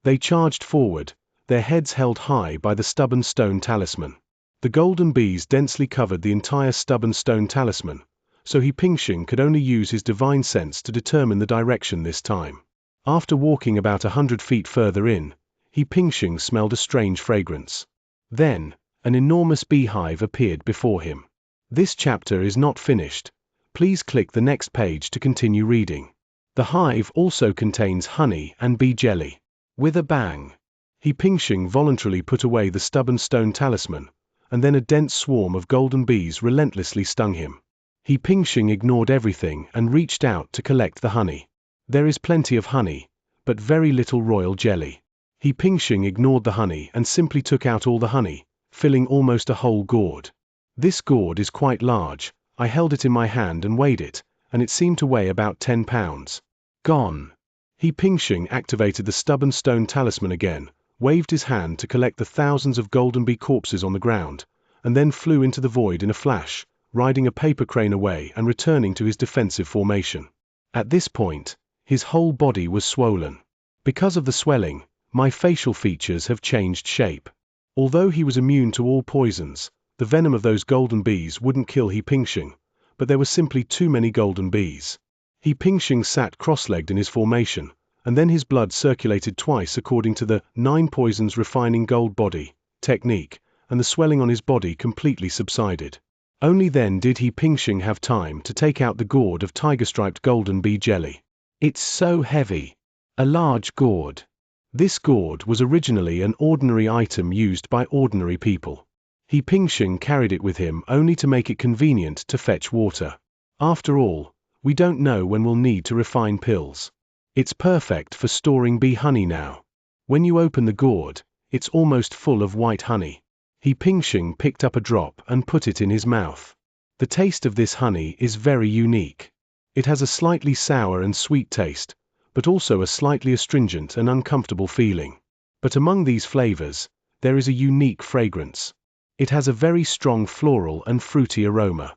They charged forward, their heads held high by the Stubborn Stone Talisman. The golden bees densely covered the entire Stubborn Stone Talisman, so He Pingxing could only use his divine sense to determine the direction this time. After walking about 100 feet further in, He Pingxing smelled a strange fragrance. Then, an enormous beehive appeared before him. This chapter is not finished. Please click the next page to continue reading. The hive also contains honey and bee jelly. With a bang, He Pingxing voluntarily put away the Stubborn Stone Talisman, and then a dense swarm of golden bees relentlessly stung him. He Pingxing ignored everything and reached out to collect the honey. There is plenty of honey, but very little royal jelly. He Pingxing ignored the honey and simply took out all the honey, filling almost a whole gourd. This gourd is quite large. I held it in my hand and weighed it, and it seemed to weigh about 10 pounds. Gone. He Pingxing activated the Stubborn Stone Talisman again, waved his hand to collect the thousands of golden bee corpses on the ground, and then flew into the void in a flash, riding a paper crane away and returning to his defensive formation. At this point, his whole body was swollen. Because of the swelling, my facial features have changed shape. Although he was immune to all poisons, the venom of those golden bees wouldn't kill He Pingxing, but there were simply too many golden bees. He Pingxing sat cross-legged in his formation, and then his blood circulated twice according to the 9 Poisons Refining Gold Body technique, and the swelling on his body completely subsided. Only then did He Pingxing have time to take out the gourd of tiger-striped golden bee jelly. It's so heavy. A large gourd. This gourd was originally an ordinary item used by ordinary people. He Pingxing carried it with him only to make it convenient to fetch water. After all, we don't know when we'll need to refine pills. It's perfect for storing bee honey now. When you open the gourd, it's almost full of white honey. He Pingxing picked up a drop and put it in his mouth. The taste of this honey is very unique. It has a slightly sour and sweet taste, but also a slightly astringent and uncomfortable feeling. But among these flavors, there is a unique fragrance. It has a very strong floral and fruity aroma.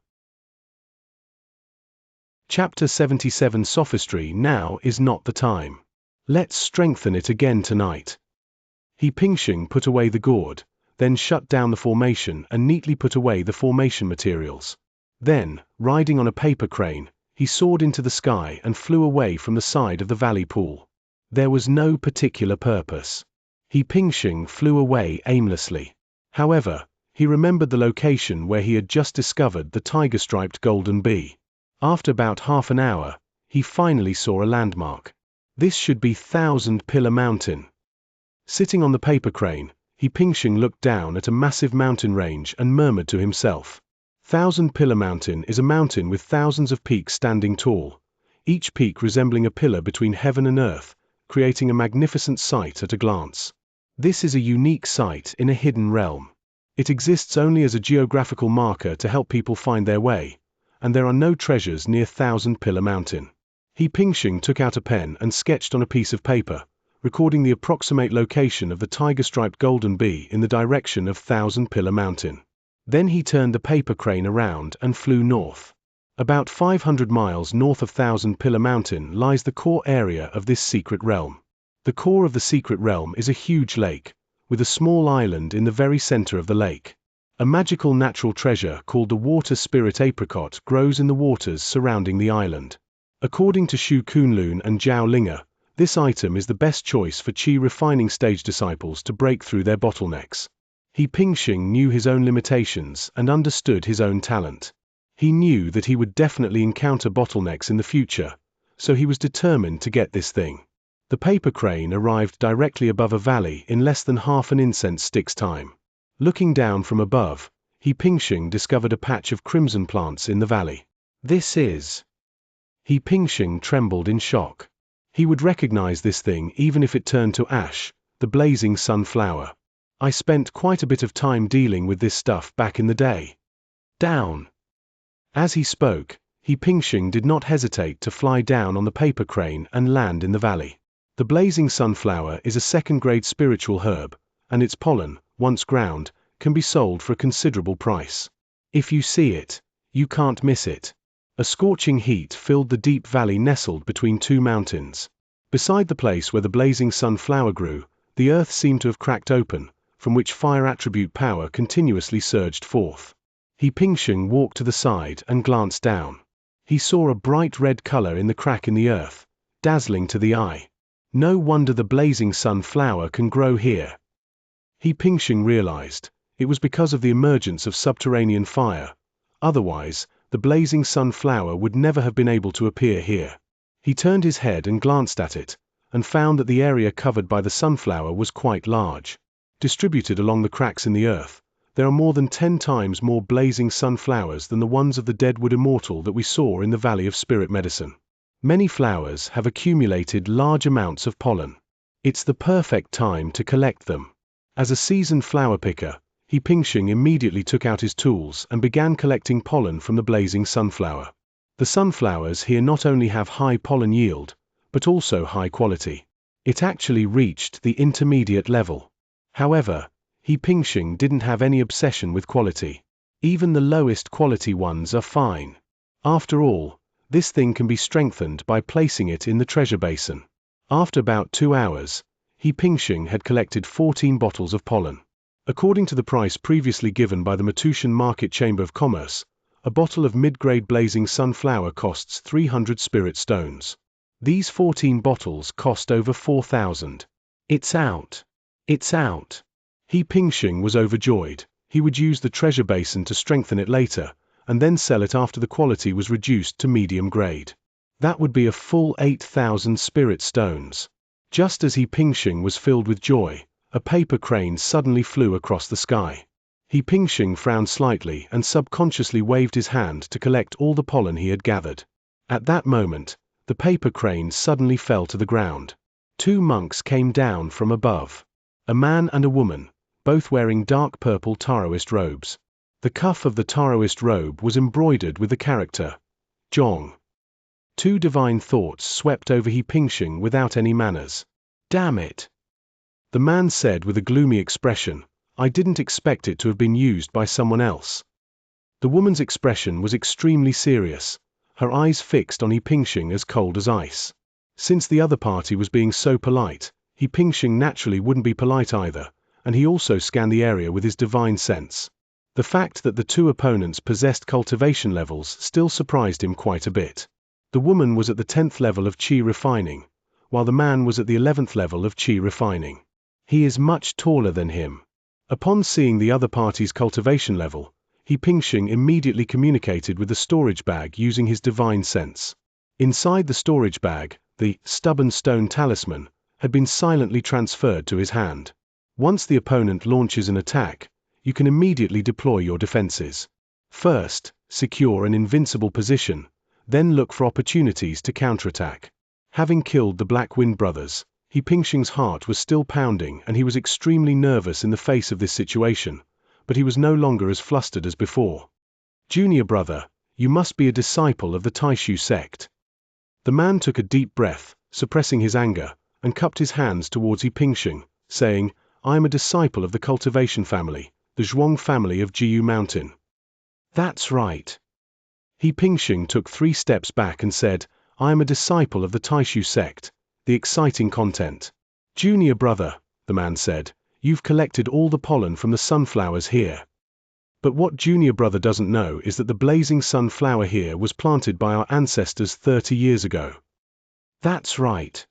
Chapter 77 Sophistry. Now is not the time. Let's strengthen it again tonight. He Pingxing put away the gourd, then shut down the formation and neatly put away the formation materials. Then, riding on a paper crane, he soared into the sky and flew away from the side of the valley pool. There was no particular purpose. He Pingxing flew away aimlessly. However, he remembered the location where he had just discovered the tiger-striped golden bee. After about half an hour, he finally saw a landmark. This should be 1,000 Pillar Mountain. Sitting on the paper crane, He Pingxing looked down at a massive mountain range and murmured to himself. 1,000 Pillar Mountain is a mountain with thousands of peaks standing tall, each peak resembling a pillar between heaven and earth, creating a magnificent sight at a glance. This is a unique site in a hidden realm. It exists only as a geographical marker to help people find their way, and there are no treasures near 1,000 Pillar Mountain. He Pingxing took out a pen and sketched on a piece of paper, recording the approximate location of the tiger-striped golden bee in the direction of 1,000 Pillar Mountain. Then he turned the paper crane around and flew north. About 500 miles north of 1,000 Pillar Mountain lies the core area of this secret realm. The core of the secret realm is a huge lake, with a small island in the very center of the lake. A magical natural treasure called the water spirit apricot grows in the waters surrounding the island. According to Shu Kunlun and Zhao Linga, this item is the best choice for Qi refining stage disciples to break through their bottlenecks. He Pingxing knew his own limitations and understood his own talent. He knew that he would definitely encounter bottlenecks in the future, so he was determined to get this thing. The paper crane arrived directly above a valley in less than half an incense stick's time. Looking down from above, He Pingxing discovered a patch of crimson plants in the valley. This is... He Pingxing trembled in shock. He would recognize this thing even if it turned to ash, the blazing sunflower. I spent quite a bit of time dealing with this stuff back in the day. Down. As he spoke, He Pingxing did not hesitate to fly down on the paper crane and land in the valley. The blazing sunflower is a second-grade spiritual herb, and its pollen, once ground, can be sold for a considerable price. If you see it, you can't miss it. A scorching heat filled the deep valley nestled between two mountains. Beside the place where the blazing sunflower grew, the earth seemed to have cracked open, from which fire attribute power continuously surged forth. He Pingxing walked to the side and glanced down. He saw a bright red color in the crack in the earth, dazzling to the eye. No wonder the blazing sunflower can grow here. He Pingxing realized it was because of the emergence of subterranean fire. Otherwise, the blazing sunflower would never have been able to appear here. He turned his head and glanced at it, and found that the area covered by the sunflower was quite large. Distributed along the cracks in the earth, there are more than 10 times more blazing sunflowers than the ones of the deadwood immortal that we saw in the Valley of Spirit Medicine. Many flowers have accumulated large amounts of pollen. It's the perfect time to collect them. As a seasoned flower picker, He Pingxing immediately took out his tools and began collecting pollen from the blazing sunflower. The sunflowers here not only have high pollen yield, but also high quality. It actually reached the intermediate level. However, He Pingxing didn't have any obsession with quality. Even the lowest quality ones are fine. After all, this thing can be strengthened by placing it in the treasure basin. After about 2 hours, He Pingxing had collected 14 bottles of pollen. According to the price previously given by the Metushan Market Chamber of Commerce, a bottle of mid-grade blazing sunflower costs 300 spirit stones. These 14 bottles cost over 4,000. It's out. It's out. He Pingxing was overjoyed. He would use the treasure basin to strengthen it later, and then sell it after the quality was reduced to medium grade. That would be a full 8,000 spirit stones. Just as He Pingxing was filled with joy, a paper crane suddenly flew across the sky. He Pingxing frowned slightly and subconsciously waved his hand to collect all the pollen he had gathered. At that moment, the paper crane suddenly fell to the ground. Two monks came down from above. A man and a woman, both wearing dark purple Taoist robes. The cuff of the Taoist robe was embroidered with the character Zhong. Two divine thoughts swept over He Pingxing without any manners. "Damn it!" the man said with a gloomy expression. "I didn't expect it to have been used by someone else." The woman's expression was extremely serious, her eyes fixed on He Pingxing as cold as ice. Since the other party was being so polite, He Pingxing naturally wouldn't be polite either, and he also scanned the area with his divine sense. The fact that the two opponents possessed cultivation levels still surprised him quite a bit. The woman was at the 10th level of Qi refining, while the man was at the 11th level of Qi refining. He is much taller than him. Upon seeing the other party's cultivation level, He Pingxing immediately communicated with the storage bag using his divine sense. Inside the storage bag, the stubborn stone talisman had been silently transferred to his hand. Once the opponent launches an attack, you can immediately deploy your defenses. First, secure an invincible position, then look for opportunities to counterattack. Having killed the Black Wind brothers, He Pingxing's heart was still pounding and he was extremely nervous in the face of this situation, but he was no longer as flustered as before. "Junior brother, you must be a disciple of the Taishu sect." The man took a deep breath, suppressing his anger, and cupped his hands towards He Pingxing, saying, "I am a disciple of the cultivation family, the Zhuang family of Jiu Mountain." "That's right." He Pingxing took 3 steps back and said, "I am a disciple of the Taishu sect, the exciting content." "Junior brother," the man said, "you've collected all the pollen from the sunflowers here. But what junior brother doesn't know is that the blazing sunflower here was planted by our ancestors 30 years ago." "That's right."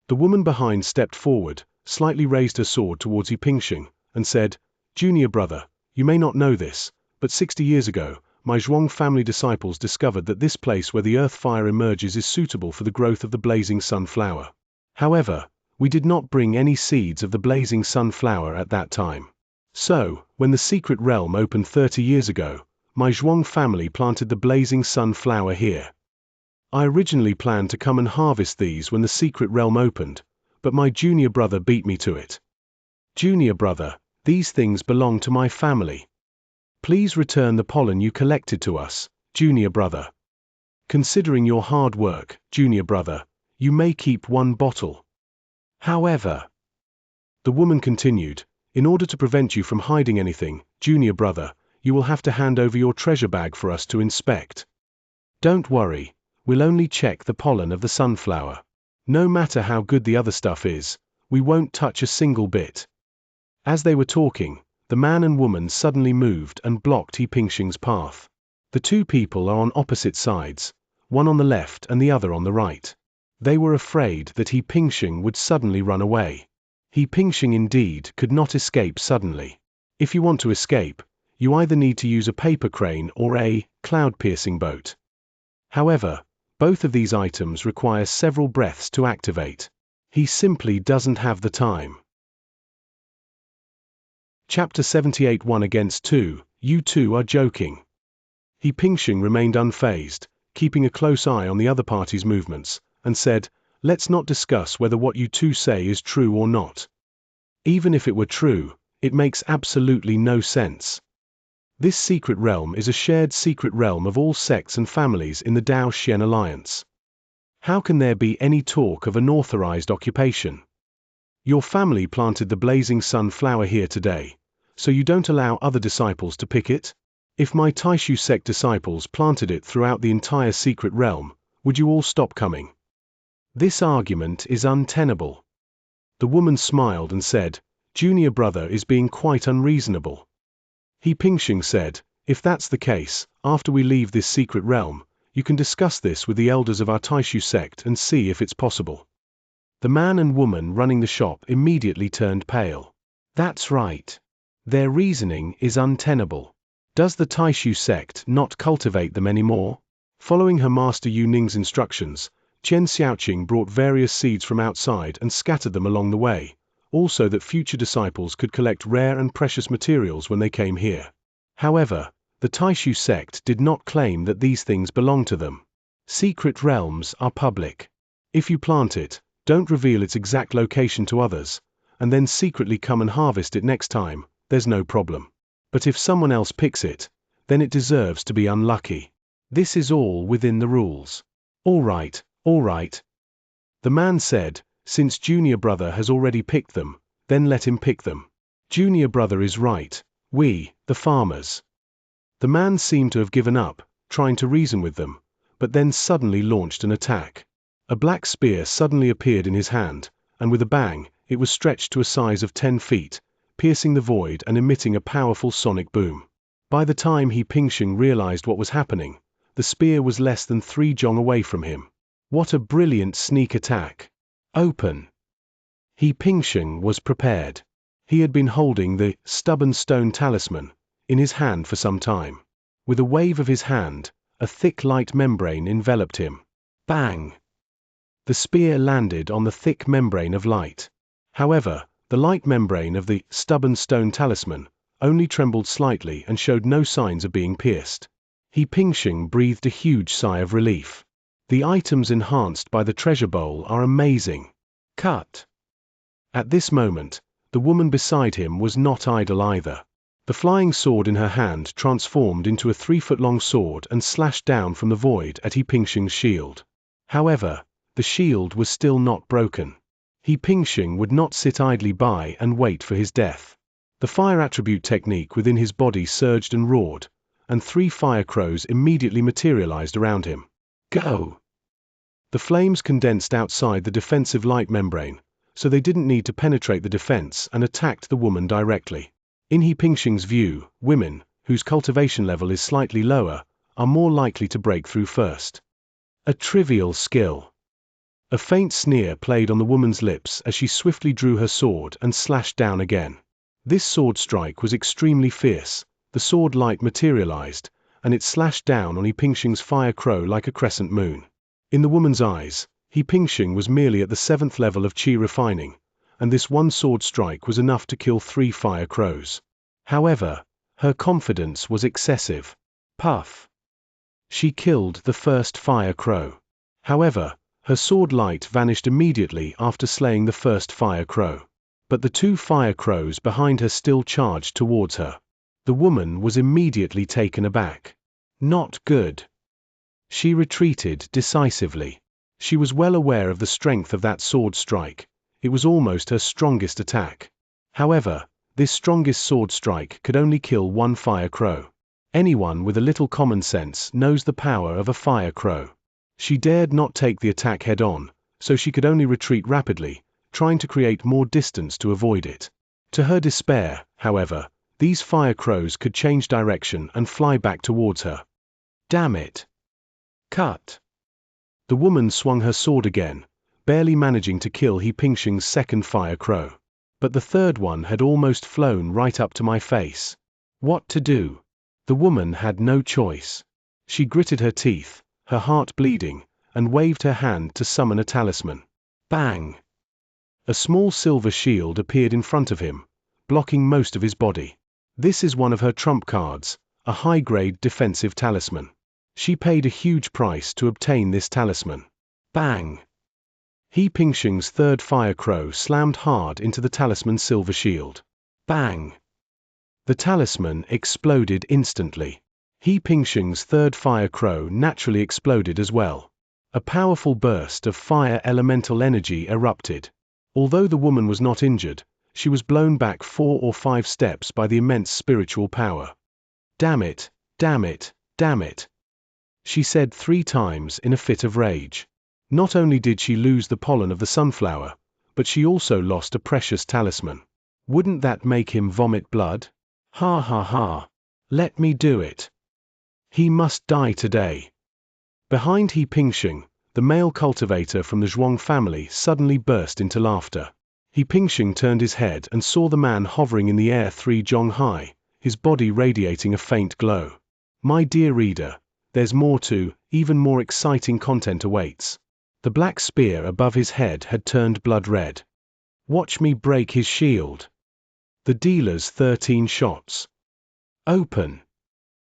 The woman behind stepped forward, slightly raised her sword towards He Pingxing, and said, "Junior brother, you may not know this, but 60 years ago, my Zhuang family disciples discovered that this place where the earth fire emerges is suitable for the growth of the blazing sunflower. However, we did not bring any seeds of the blazing sunflower at that time. So, when the secret realm opened 30 years ago, my Zhuang family planted the blazing sunflower here. I originally planned to come and harvest these when the secret realm opened, but my junior brother beat me to it. Junior brother, these things belong to my family. Please return the pollen you collected to us, junior brother. Considering your hard work, junior brother, you may keep 1 bottle. However," the woman continued, "in order to prevent you from hiding anything, junior brother, you will have to hand over your treasure bag for us to inspect. Don't worry, we'll only check the pollen of the sunflower. No matter how good the other stuff is, we won't touch a single bit." As they were talking, the man and woman suddenly moved and blocked He Pingxing's path. The two people are on opposite sides, one on the left and the other on the right. They were afraid that He Pingxing would suddenly run away. He Pingxing indeed could not escape suddenly. If you want to escape, you either need to use a paper crane or a cloud-piercing boat. However, both of these items require several breaths to activate. He simply doesn't have the time. Chapter 78 1 against 2, you two are joking. He Pingxing remained unfazed, keeping a close eye on the other party's movements, and said, "Let's not discuss whether what you two say is true or not. Even if it were true, it makes absolutely no sense. This secret realm is a shared secret realm of all sects and families in the Dao Xian Alliance. How can there be any talk of unauthorized occupation? Your family planted the blazing sunflower here today, so you don't allow other disciples to pick it? If my Taishu sect disciples planted it throughout the entire secret realm, would you all stop coming? This argument is untenable." The woman smiled and said, "Junior brother is being quite unreasonable." He Pingxing said, "If that's the case, after we leave this secret realm, you can discuss this with the elders of our Taishu sect and see if it's possible." The man and woman running the shop immediately turned pale. That's right. Their reasoning is untenable. Does the Taishu sect not cultivate them anymore? Following her master Yu Ning's instructions, Xianxia brought various seeds from outside and scattered them along the way, also that future disciples could collect rare and precious materials when they came here. However, the Taishu sect did not claim that these things belong to them. Secret realms are public. If you plant it, don't reveal its exact location to others, and then secretly come and harvest it next time, there's no problem. But if someone else picks it, then it deserves to be unlucky. This is all within the rules. All right. The man said, since junior brother has already picked them, then let him pick them. Junior brother is right, we, the farmers. The man seemed to have given up, trying to reason with them, but then suddenly launched an attack. A black spear suddenly appeared in his hand, and with a bang, it was stretched to a size of 10 feet, piercing the void and emitting a powerful sonic boom. By the time He Pingsheng realized what was happening, the spear was less than 3 zhong away from him. What a brilliant sneak attack! Open! He Pingsheng was prepared. He had been holding the stubborn stone talisman in his hand for some time. With a wave of his hand, a thick light membrane enveloped him. Bang! The spear landed on the thick membrane of light. However, the light membrane of the stubborn stone talisman only trembled slightly and showed no signs of being pierced. He Pingsheng breathed a huge sigh of relief. The items enhanced by the treasure bowl are amazing. Cut! At this moment, the woman beside him was not idle either. The flying sword in her hand transformed into a 3-foot-long sword and slashed down from the void at He Pingsheng's shield. However, the shield was still not broken. He Pingsheng would not sit idly by and wait for his death. The fire attribute technique within his body surged and roared, and 3 fire crows immediately materialized around him. Go! The flames condensed outside the defensive light membrane, so they didn't need to penetrate the defense and attacked the woman directly. In He Pingsheng's view, women, whose cultivation level is slightly lower, are more likely to break through first. A trivial skill. A faint sneer played on the woman's lips as she swiftly drew her sword and slashed down again. This sword strike was extremely fierce. The sword light materialized, and it slashed down on He Pingsheng's fire crow like a crescent moon. In the woman's eyes, He Pingsheng was merely at the 7th level of qi refining, and this one sword strike was enough to kill 3 fire crows. However, her confidence was excessive. Puff! She killed the first fire crow. However, her sword light vanished immediately after slaying the first fire crow. But the 2 fire crows behind her still charged towards her. The woman was immediately taken aback. Not good. She retreated decisively. She was well aware of the strength of that sword strike. It was almost her strongest attack. However, this strongest sword strike could only kill 1 fire crow. Anyone with a little common sense knows the power of a fire crow. She dared not take the attack head-on, so she could only retreat rapidly, trying to create more distance to avoid it. To her despair, however, these fire crows could change direction and fly back towards her. Damn it! Cut! The woman swung her sword again, barely managing to kill He Pingsheng's 2nd fire crow. But the 3rd one had almost flown right up to my face. What to do? The woman had no choice. She gritted her teeth, her heart bleeding, and waved her hand to summon a talisman. Bang! A small silver shield appeared in front of him, blocking most of his body. This is one of her trump cards, a high-grade defensive talisman. She paid a huge price to obtain this talisman. Bang! He Pingsheng's 3rd fire crow slammed hard into the talisman's silver shield. Bang! The talisman exploded instantly. He Pingsheng's 3rd fire crow naturally exploded as well. A powerful burst of fire elemental energy erupted. Although the woman was not injured, she was blown back 4 or 5 steps by the immense spiritual power. Damn it, damn it, damn it! She said 3 times in a fit of rage. Not only did she lose the pollen of the sunflower, but she also lost a precious talisman. Wouldn't that make him vomit blood? Ha ha ha! Let me do it! He must die today. Behind He Pingsheng, the male cultivator from the Zhuang family suddenly burst into laughter. He Pingsheng turned his head and saw the man hovering in the air 3 zhong high, his body radiating a faint glow. My dear reader, there's more to, even more exciting content awaits. The black spear above his head had turned blood red. Watch me break his shield. The dealer's 13 shots. Open.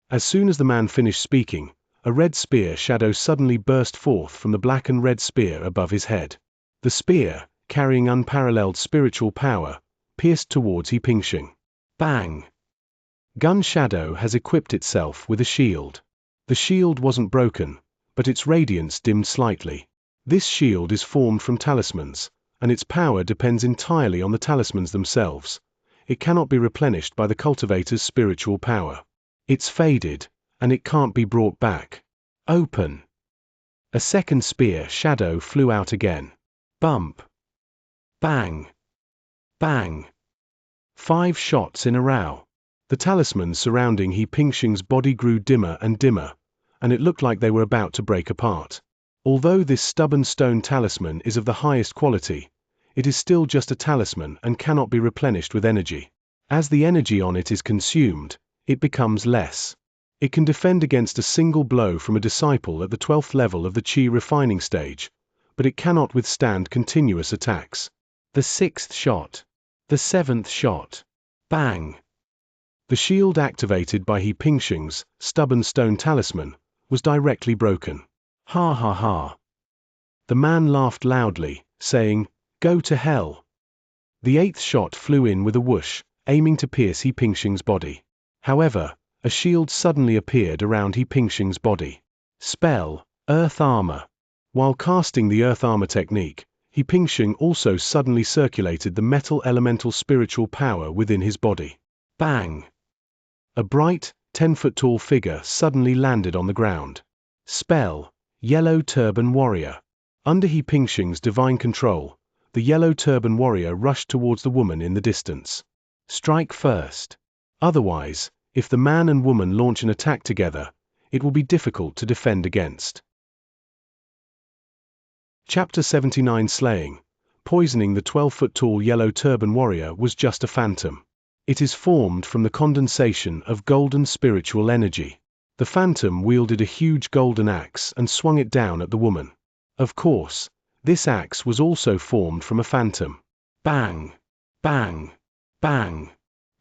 As soon as the man finished speaking, a red spear shadow suddenly burst forth from the black and red spear above his head. The spear, carrying unparalleled spiritual power, pierced towards He Pingxing. Bang! Gun Shadow has equipped itself with a shield. The shield wasn't broken, but its radiance dimmed slightly. This shield is formed from talismans, and its power depends entirely on the talismans themselves. It cannot be replenished by the cultivator's spiritual power. It's faded, and it can't be brought back. Open. A second spear shadow flew out again. Bump. Bang. Bang. 5 shots in a row. The talismans surrounding He Pingxing's body grew dimmer and dimmer, and it looked like they were about to break apart. Although this stubborn stone talisman is of the highest quality, it is still just a talisman and cannot be replenished with energy. As the energy on it is consumed, it becomes less. It can defend against a single blow from a disciple at the 12th level of the Qi refining stage, but it cannot withstand continuous attacks. The 6th shot. The 7th shot. Bang! The shield activated by He Pingxing's stubborn stone talisman was directly broken. Ha ha ha. The man laughed loudly, saying, "Go to hell." The 8th shot flew in with a whoosh, aiming to pierce He Pingxing's body. However, a shield suddenly appeared around He Pingxing's body. Spell, Earth Armor. While casting the Earth Armor technique, He Pingxing also suddenly circulated the metal elemental spiritual power within his body. Bang! A bright, 10-foot-tall figure suddenly landed on the ground. Spell, Yellow Turban Warrior. Under He Pingxing's divine control, the Yellow Turban Warrior rushed towards the woman in the distance. Strike first. Otherwise, if the man and woman launch an attack together, it will be difficult to defend against. Chapter 79 Slaying. Poisoning the 12-foot-tall Yellow Turban Warrior was just a phantom. It is formed from the condensation of golden spiritual energy. The phantom wielded a huge golden axe and swung it down at the woman. Of course, this axe was also formed from a phantom. Bang! Bang! Bang!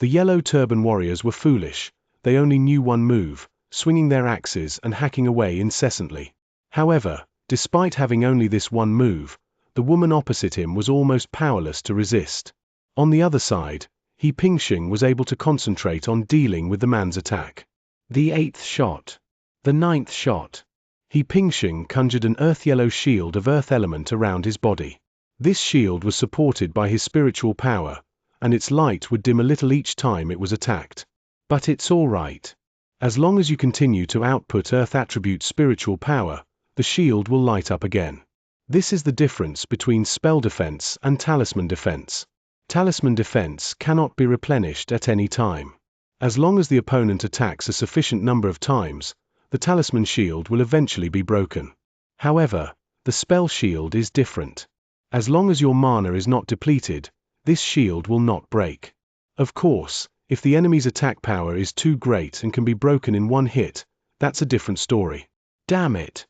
The Yellow Turban Warriors were foolish. They only knew one move, swinging their axes and hacking away incessantly. However, despite having only this one move, the woman opposite him was almost powerless to resist. On the other side, He Pingxing was able to concentrate on dealing with the man's attack. The 8th shot. The 9th shot. He Pingxing conjured an earth-yellow shield of earth element around his body. This shield was supported by his spiritual power, and its light would dim a little each time it was attacked. But it's all right. As long as you continue to output earth attribute spiritual power, the shield will light up again. This is the difference between spell defense and talisman defense. Talisman defense cannot be replenished at any time. As long as the opponent attacks a sufficient number of times, the talisman shield will eventually be broken. However, the spell shield is different. As long as your mana is not depleted, this shield will not break. Of course, if the enemy's attack power is too great and can be broken in one hit, that's a different story. Damn it!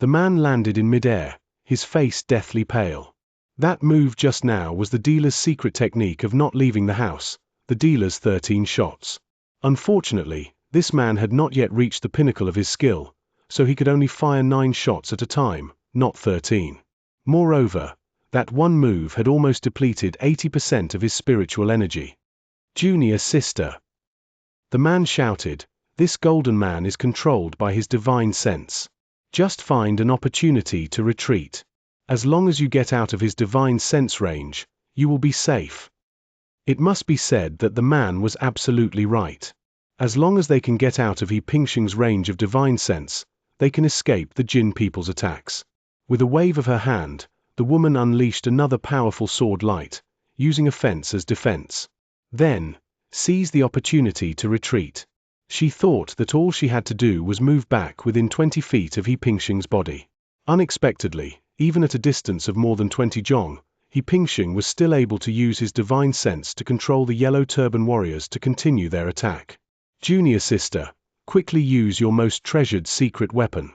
The man landed in midair, his face deathly pale. That move just now was the dealer's secret technique of not leaving the house, the dealer's 13 shots. Unfortunately, this man had not yet reached the pinnacle of his skill, so he could only fire 9 shots at a time, not 13. Moreover, that one move had almost depleted 80% of his spiritual energy. Junior sister. The man shouted, "This golden man is controlled by his divine sense. Just find an opportunity to retreat. As long as you get out of his divine sense range, you will be safe." It must be said that the man was absolutely right. As long as they can get out of He Pingxing's range of divine sense, they can escape the Jin people's attacks. With a wave of her hand, the woman unleashed another powerful sword light, using a fence as defense. Then, seized the opportunity to retreat. She thought that all she had to do was move back within 20 feet of He Pingxing's body. Unexpectedly, even at a distance of more than 20 zhong, He Pingxing was still able to use his divine sense to control the yellow turban warriors to continue their attack. Junior sister, quickly use your most treasured secret weapon.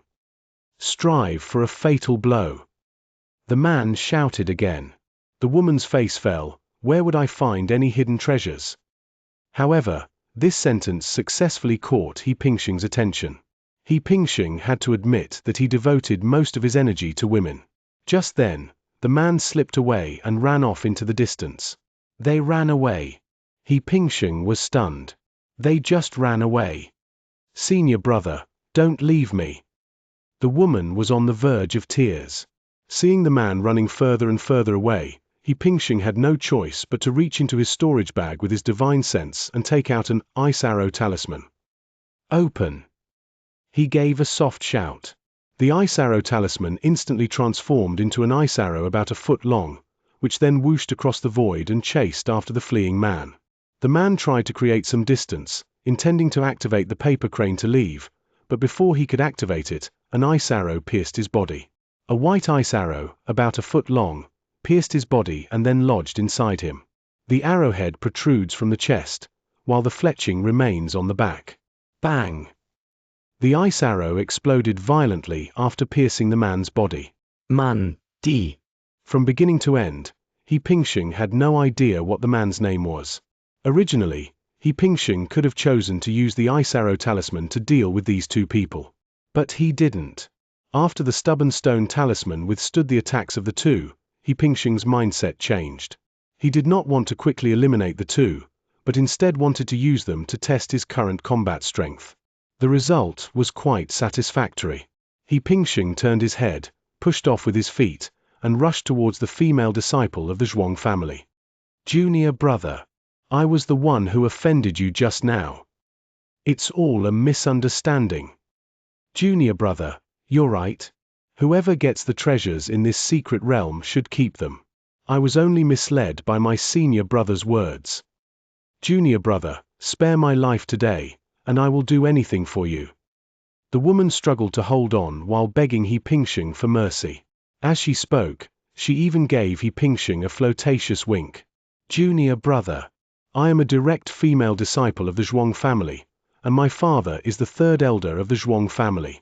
Strive for a fatal blow. The man shouted again. The woman's face fell. Where would I find any hidden treasures? However, this sentence successfully caught He Pingxing's attention. He Pingxing had to admit that he devoted most of his energy to women. Just then, the man slipped away and ran off into the distance. They ran away. He Pingxing was stunned. They just ran away. Senior brother, don't leave me. The woman was on the verge of tears. Seeing the man running further and further away, He Pingxing had no choice but to reach into his storage bag with his divine sense and take out an ice arrow talisman. Open. He gave a soft shout. The ice arrow talisman instantly transformed into an ice arrow about a foot long, which then whooshed across the void and chased after the fleeing man. The man tried to create some distance, intending to activate the paper crane to leave, but before he could activate it, an ice arrow pierced his body. A white ice arrow, about a foot long, pierced his body and then lodged inside him. The arrowhead protrudes from the chest, while the fletching remains on the back. Bang! The ice arrow exploded violently after piercing the man's body. Man, D. From beginning to end, He Pingxing had no idea what the man's name was. Originally, He Pingxing could have chosen to use the ice arrow talisman to deal with these two people. But he didn't. After the stubborn stone talisman withstood the attacks of the two, He Pingxing's mindset changed. He did not want to quickly eliminate the two, but instead wanted to use them to test his current combat strength. The result was quite satisfactory. He Pingxing turned his head, pushed off with his feet, and rushed towards the female disciple of the Zhuang family. Junior brother, I was the one who offended you just now. It's all a misunderstanding. Junior brother, you're right. Whoever gets the treasures in this secret realm should keep them. I was only misled by my senior brother's words. Junior brother, spare my life today, and I will do anything for you. The woman struggled to hold on while begging He Pingxing for mercy. As she spoke, she even gave He Pingxing a flirtatious wink. Junior brother, I am a direct female disciple of the Zhuang family, and my father is the third elder of the Zhuang family.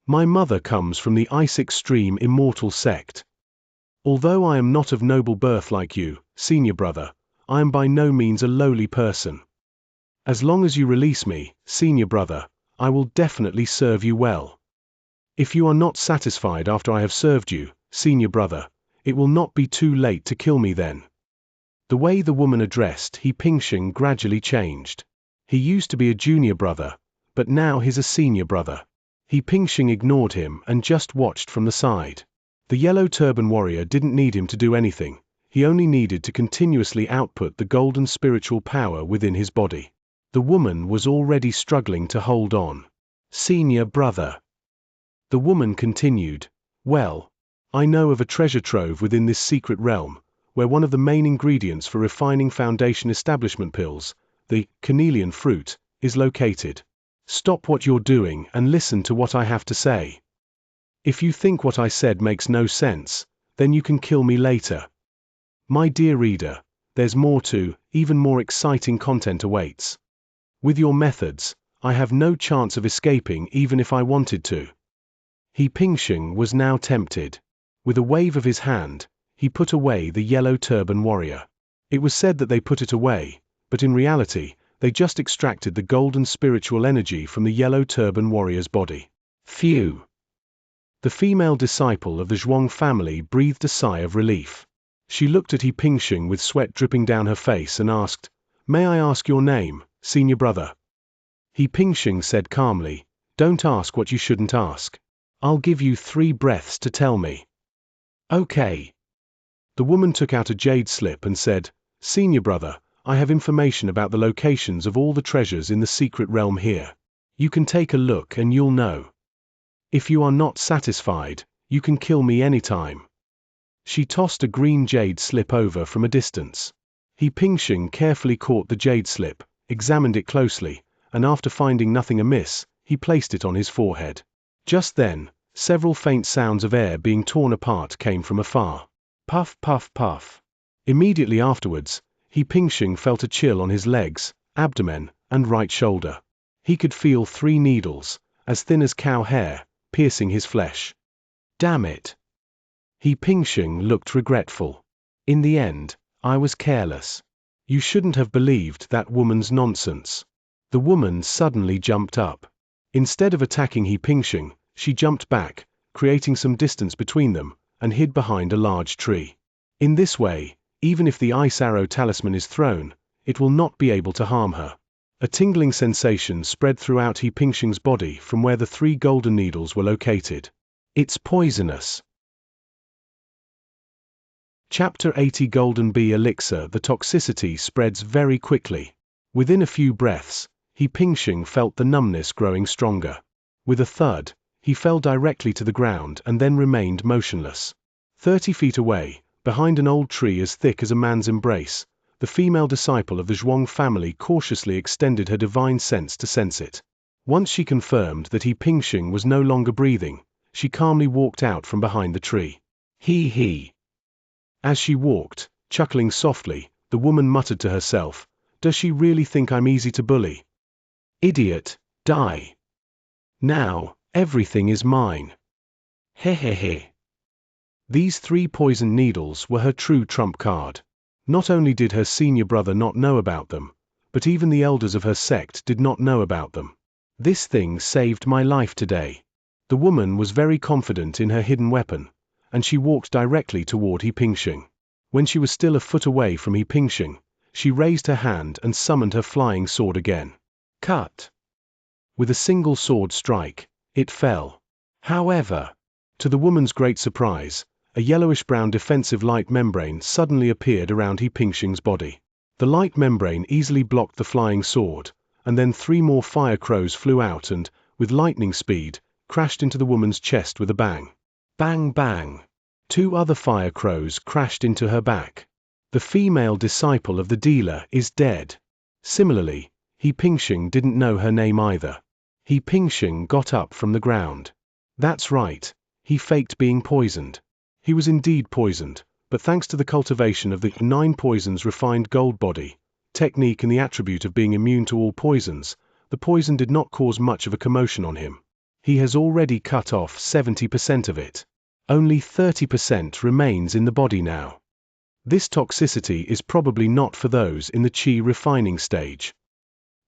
My mother comes from the Ice Extreme Immortal sect. Although I am not of noble birth like you, senior brother, I am by no means a lowly person. As long as you release me, senior brother, I will definitely serve you well. If you are not satisfied after I have served you, senior brother, it will not be too late to kill me then. The way the woman addressed He Pingxing gradually changed. He used to be a junior brother, but now he's a senior brother. He Pingxing ignored him and just watched from the side. The yellow turban warrior didn't need him to do anything, he only needed to continuously output the golden spiritual power within his body. The woman was already struggling to hold on. Senior brother. The woman continued, well, I know of a treasure trove within this secret realm, where one of the main ingredients for refining foundation establishment pills, the carnelian fruit, is located. Stop what you're doing and listen to what I have to say. If you think what I said makes no sense, then you can kill me later. My dear reader, there's more to, even more exciting content awaits. With your methods, I have no chance of escaping even if I wanted to. He Pingxing was now tempted. With a wave of his hand, he put away the yellow turban warrior. It was said that they put it away, but in reality, they just extracted the golden spiritual energy from the yellow turban warrior's body. Phew! The female disciple of the Zhuang family breathed a sigh of relief. She looked at He Pingxing with sweat dripping down her face and asked, May I ask your name, senior brother? He Pingxing said calmly, Don't ask what you shouldn't ask. I'll give you 3 breaths to tell me. Okay. The woman took out a jade slip and said, Senior brother, I have information about the locations of all the treasures in the secret realm here. You can take a look and you'll know. If you are not satisfied, you can kill me anytime. She tossed a green jade slip over from a distance. He Pingxing carefully caught the jade slip, examined it closely, and after finding nothing amiss, he placed it on his forehead. Just then, several faint sounds of air being torn apart came from afar. Puff, puff, puff. Immediately afterwards, He Pingxing felt a chill on his legs, abdomen, and right shoulder. He could feel 3 needles, as thin as cow hair, piercing his flesh. Damn it. He Pingxing looked regretful. In the end, I was careless. You shouldn't have believed that woman's nonsense. The woman suddenly jumped up. Instead of attacking He Pingxing, she jumped back, creating some distance between them, and hid behind a large tree. In this way, even if the ice arrow talisman is thrown, it will not be able to harm her. A tingling sensation spread throughout He Pingxing's body from where the 3 golden needles were located. It's poisonous. Chapter 80 Golden Bee Elixir. The toxicity spreads very quickly. Within a few breaths, He Pingxing felt the numbness growing stronger. With a thud, he fell directly to the ground and then remained motionless. 30 feet away, behind an old tree as thick as a man's embrace, the female disciple of the Zhuang family cautiously extended her divine sense to sense it. Once she confirmed that He Pingxing was no longer breathing, she calmly walked out from behind the tree. He. As she walked, chuckling softly, the woman muttered to herself, "Does she really think I'm easy to bully? Idiot, die. Now, everything is mine. Hehehe." These 3 poison needles were her true trump card. Not only did her senior brother not know about them, but even the elders of her sect did not know about them. This thing saved my life today. The woman was very confident in her hidden weapon, and she walked directly toward He Pingxing. When she was still a foot away from He Pingxing, she raised her hand and summoned her flying sword again. Cut! With a single sword strike, it fell. However, to the woman's great surprise, a yellowish-brown defensive light membrane suddenly appeared around He Pingxing's body. The light membrane easily blocked the flying sword, and then 3 more fire crows flew out and, with lightning speed, crashed into the woman's chest with a bang. Bang bang. 2 other fire crows crashed into her back. The female disciple of the dealer is dead. Similarly, He Pingxing didn't know her name either. He Pingxing got up from the ground. That's right, he faked being poisoned. He was indeed poisoned, but thanks to the cultivation of the 9 poisons refined gold body, technique and the attribute of being immune to all poisons, the poison did not cause much of a commotion on him. He has already cut off 70% of it. Only 30% remains in the body now. This toxicity is probably not for those in the qi refining stage.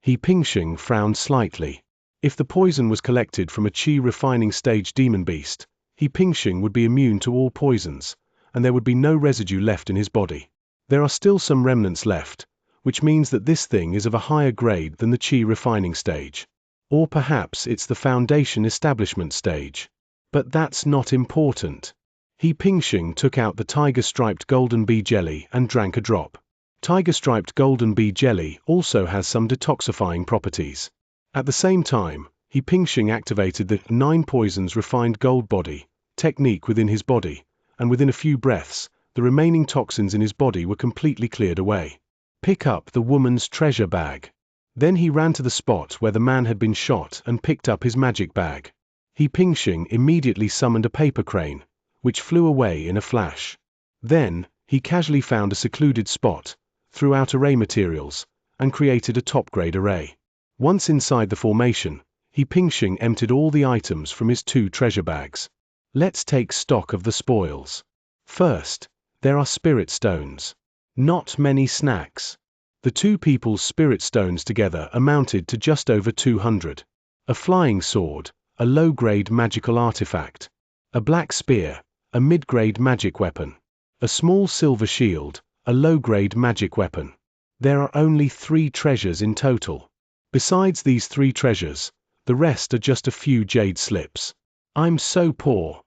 He Pingxing frowned slightly. If the poison was collected from a qi refining stage demon beast, He Pingxing would be immune to all poisons, and there would be no residue left in his body. There are still some remnants left, which means that this thing is of a higher grade than the qi refining stage. Or perhaps it's the foundation establishment stage. But that's not important. He Pingxing took out the tiger-striped golden bee jelly and drank a drop. Tiger-striped golden bee jelly also has some detoxifying properties. At the same time, He Pingxing activated the 9 poisons refined gold body technique within his body, and within a few breaths, the remaining toxins in his body were completely cleared away. Pick up the woman's treasure bag. Then he ran to the spot where the man had been shot and picked up his magic bag. He Pingxing immediately summoned a paper crane, which flew away in a flash. Then, he casually found a secluded spot, threw out array materials, and created a top-grade array. Once inside the formation, He Pingxing emptied all the items from his 2 treasure bags. Let's take stock of the spoils. First, there are spirit stones. Not many snacks. The 2 people's spirit stones together amounted to just over 200. A flying sword, a low-grade magical artifact. A black spear, a mid-grade magic weapon. A small silver shield, a low-grade magic weapon. There are only 3 treasures in total. Besides these 3 treasures, the rest are just a few jade slips. I'm so poor.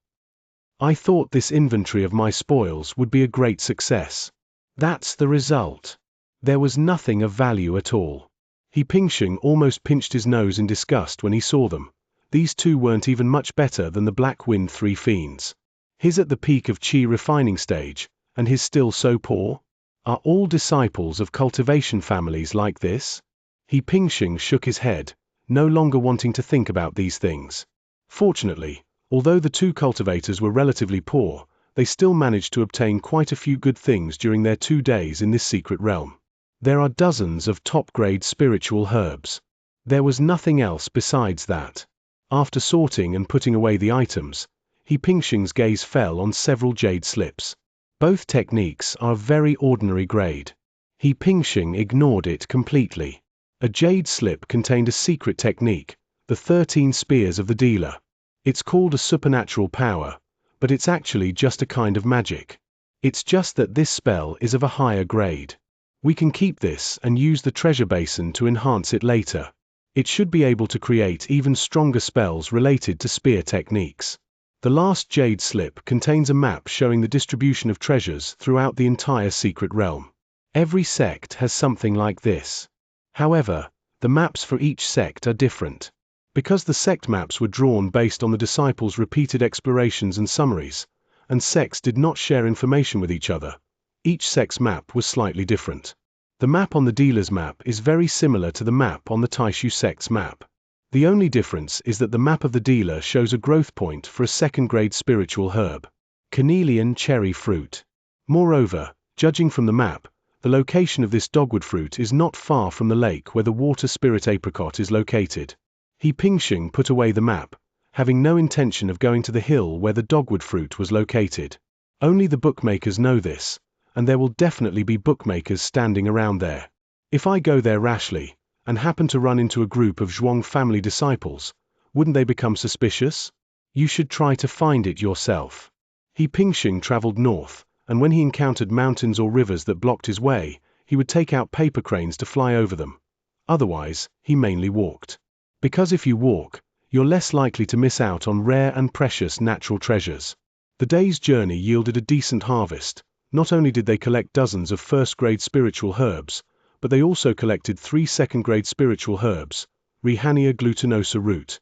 I thought this inventory of my spoils would be a great success. That's the result. There was nothing of value at all. He Pingxing almost pinched his nose in disgust when he saw them. These 2 weren't even much better than the Black Wind 3 fiends. His at the peak of qi refining stage, and his still so poor? Are all disciples of cultivation families like this? He Pingxing shook his head, no longer wanting to think about these things. Fortunately, although the 2 cultivators were relatively poor, they still managed to obtain quite a few good things during their 2 days in this secret realm. There are dozens of top-grade spiritual herbs. There was nothing else besides that. After sorting and putting away the items, He Pingxing's gaze fell on several jade slips. Both techniques are very ordinary grade. He Pingxing ignored it completely. A jade slip contained a secret technique, the 13 spears of the dealer. It's called a supernatural power, but it's actually just a kind of magic. It's just that this spell is of a higher grade. We can keep this and use the treasure basin to enhance it later. It should be able to create even stronger spells related to spear techniques. The last jade slip contains a map showing the distribution of treasures throughout the entire secret realm. Every sect has something like this. However, the maps for each sect are different. Because the sect maps were drawn based on the disciples' repeated explorations and summaries, and sects did not share information with each other, each sect's map was slightly different. The map on the dealer's map is very similar to the map on the Taishu sect's map. The only difference is that the map of the dealer shows a growth point for a second-grade spiritual herb, Cornelian cherry fruit. Moreover, judging from the map, the location of this dogwood fruit is not far from the lake where the water spirit apricot is located. He Pingxing put away the map, having no intention of going to the hill where the dogwood fruit was located. Only the bookmakers know this, and there will definitely be bookmakers standing around there. If I go there rashly, and happen to run into a group of Zhuang family disciples, wouldn't they become suspicious? You should try to find it yourself. He Pingxing traveled north, and when he encountered mountains or rivers that blocked his way, he would take out paper cranes to fly over them. Otherwise, he mainly walked. Because if you walk, you're less likely to miss out on rare and precious natural treasures. The day's journey yielded a decent harvest. Not only did they collect dozens of first-grade spiritual herbs, but they also collected 3 second-grade spiritual herbs, Rehania glutinosa root.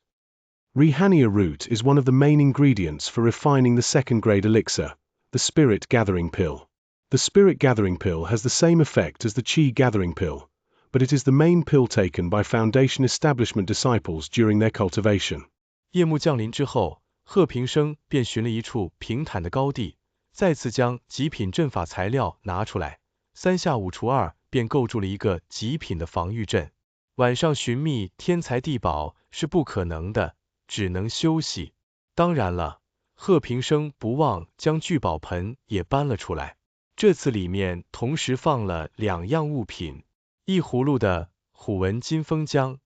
Rehania root is one of the main ingredients for refining the second-grade elixir, the spirit gathering pill. The spirit gathering pill has the same effect as the qi gathering pill, but it is the main pill taken by Foundation establishment disciples during their cultivation. 夜幕降临之后，贺平生便寻了一处平坦的高地，再次将极品阵法材料拿出来，3下5除2便构筑了一个极品的防御阵。晚上寻觅天材地宝是不可能的，只能休息。当然了，贺平生不忘将聚宝盆也搬了出来，这次里面同时放了2样物品，一葫芦的虎纹金风浆，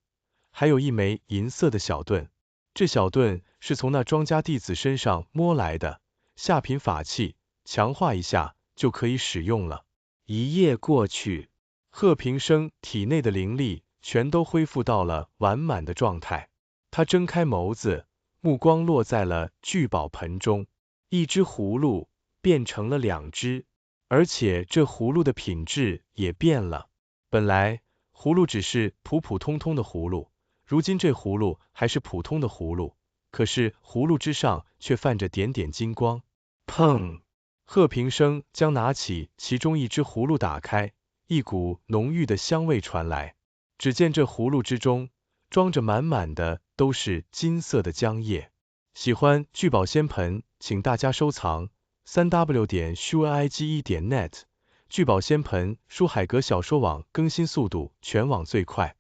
还有一枚银色的小盾。这小盾是从那庄家弟子身上摸来的，下品法器，强化一下就可以使用了。一夜过去，贺平生体内的灵力全都恢复到了完满的状态。他睁开眸子，目光落在了聚宝盆中，一只葫芦变成了2只，而且这葫芦的品质也变了。本来葫芦只是普普通通的葫芦，如今这葫芦还是普通的葫芦，可是葫芦之上却泛着点点金光。砰！贺平生将拿起其中一只葫芦打开，一股浓郁的香味传来。只见这葫芦之中装着满满的都是金色的浆液。喜欢聚宝仙盆，请大家收藏。3w.shuaig1.net 聚宝仙盆，书海格小说网更新速度全网最快。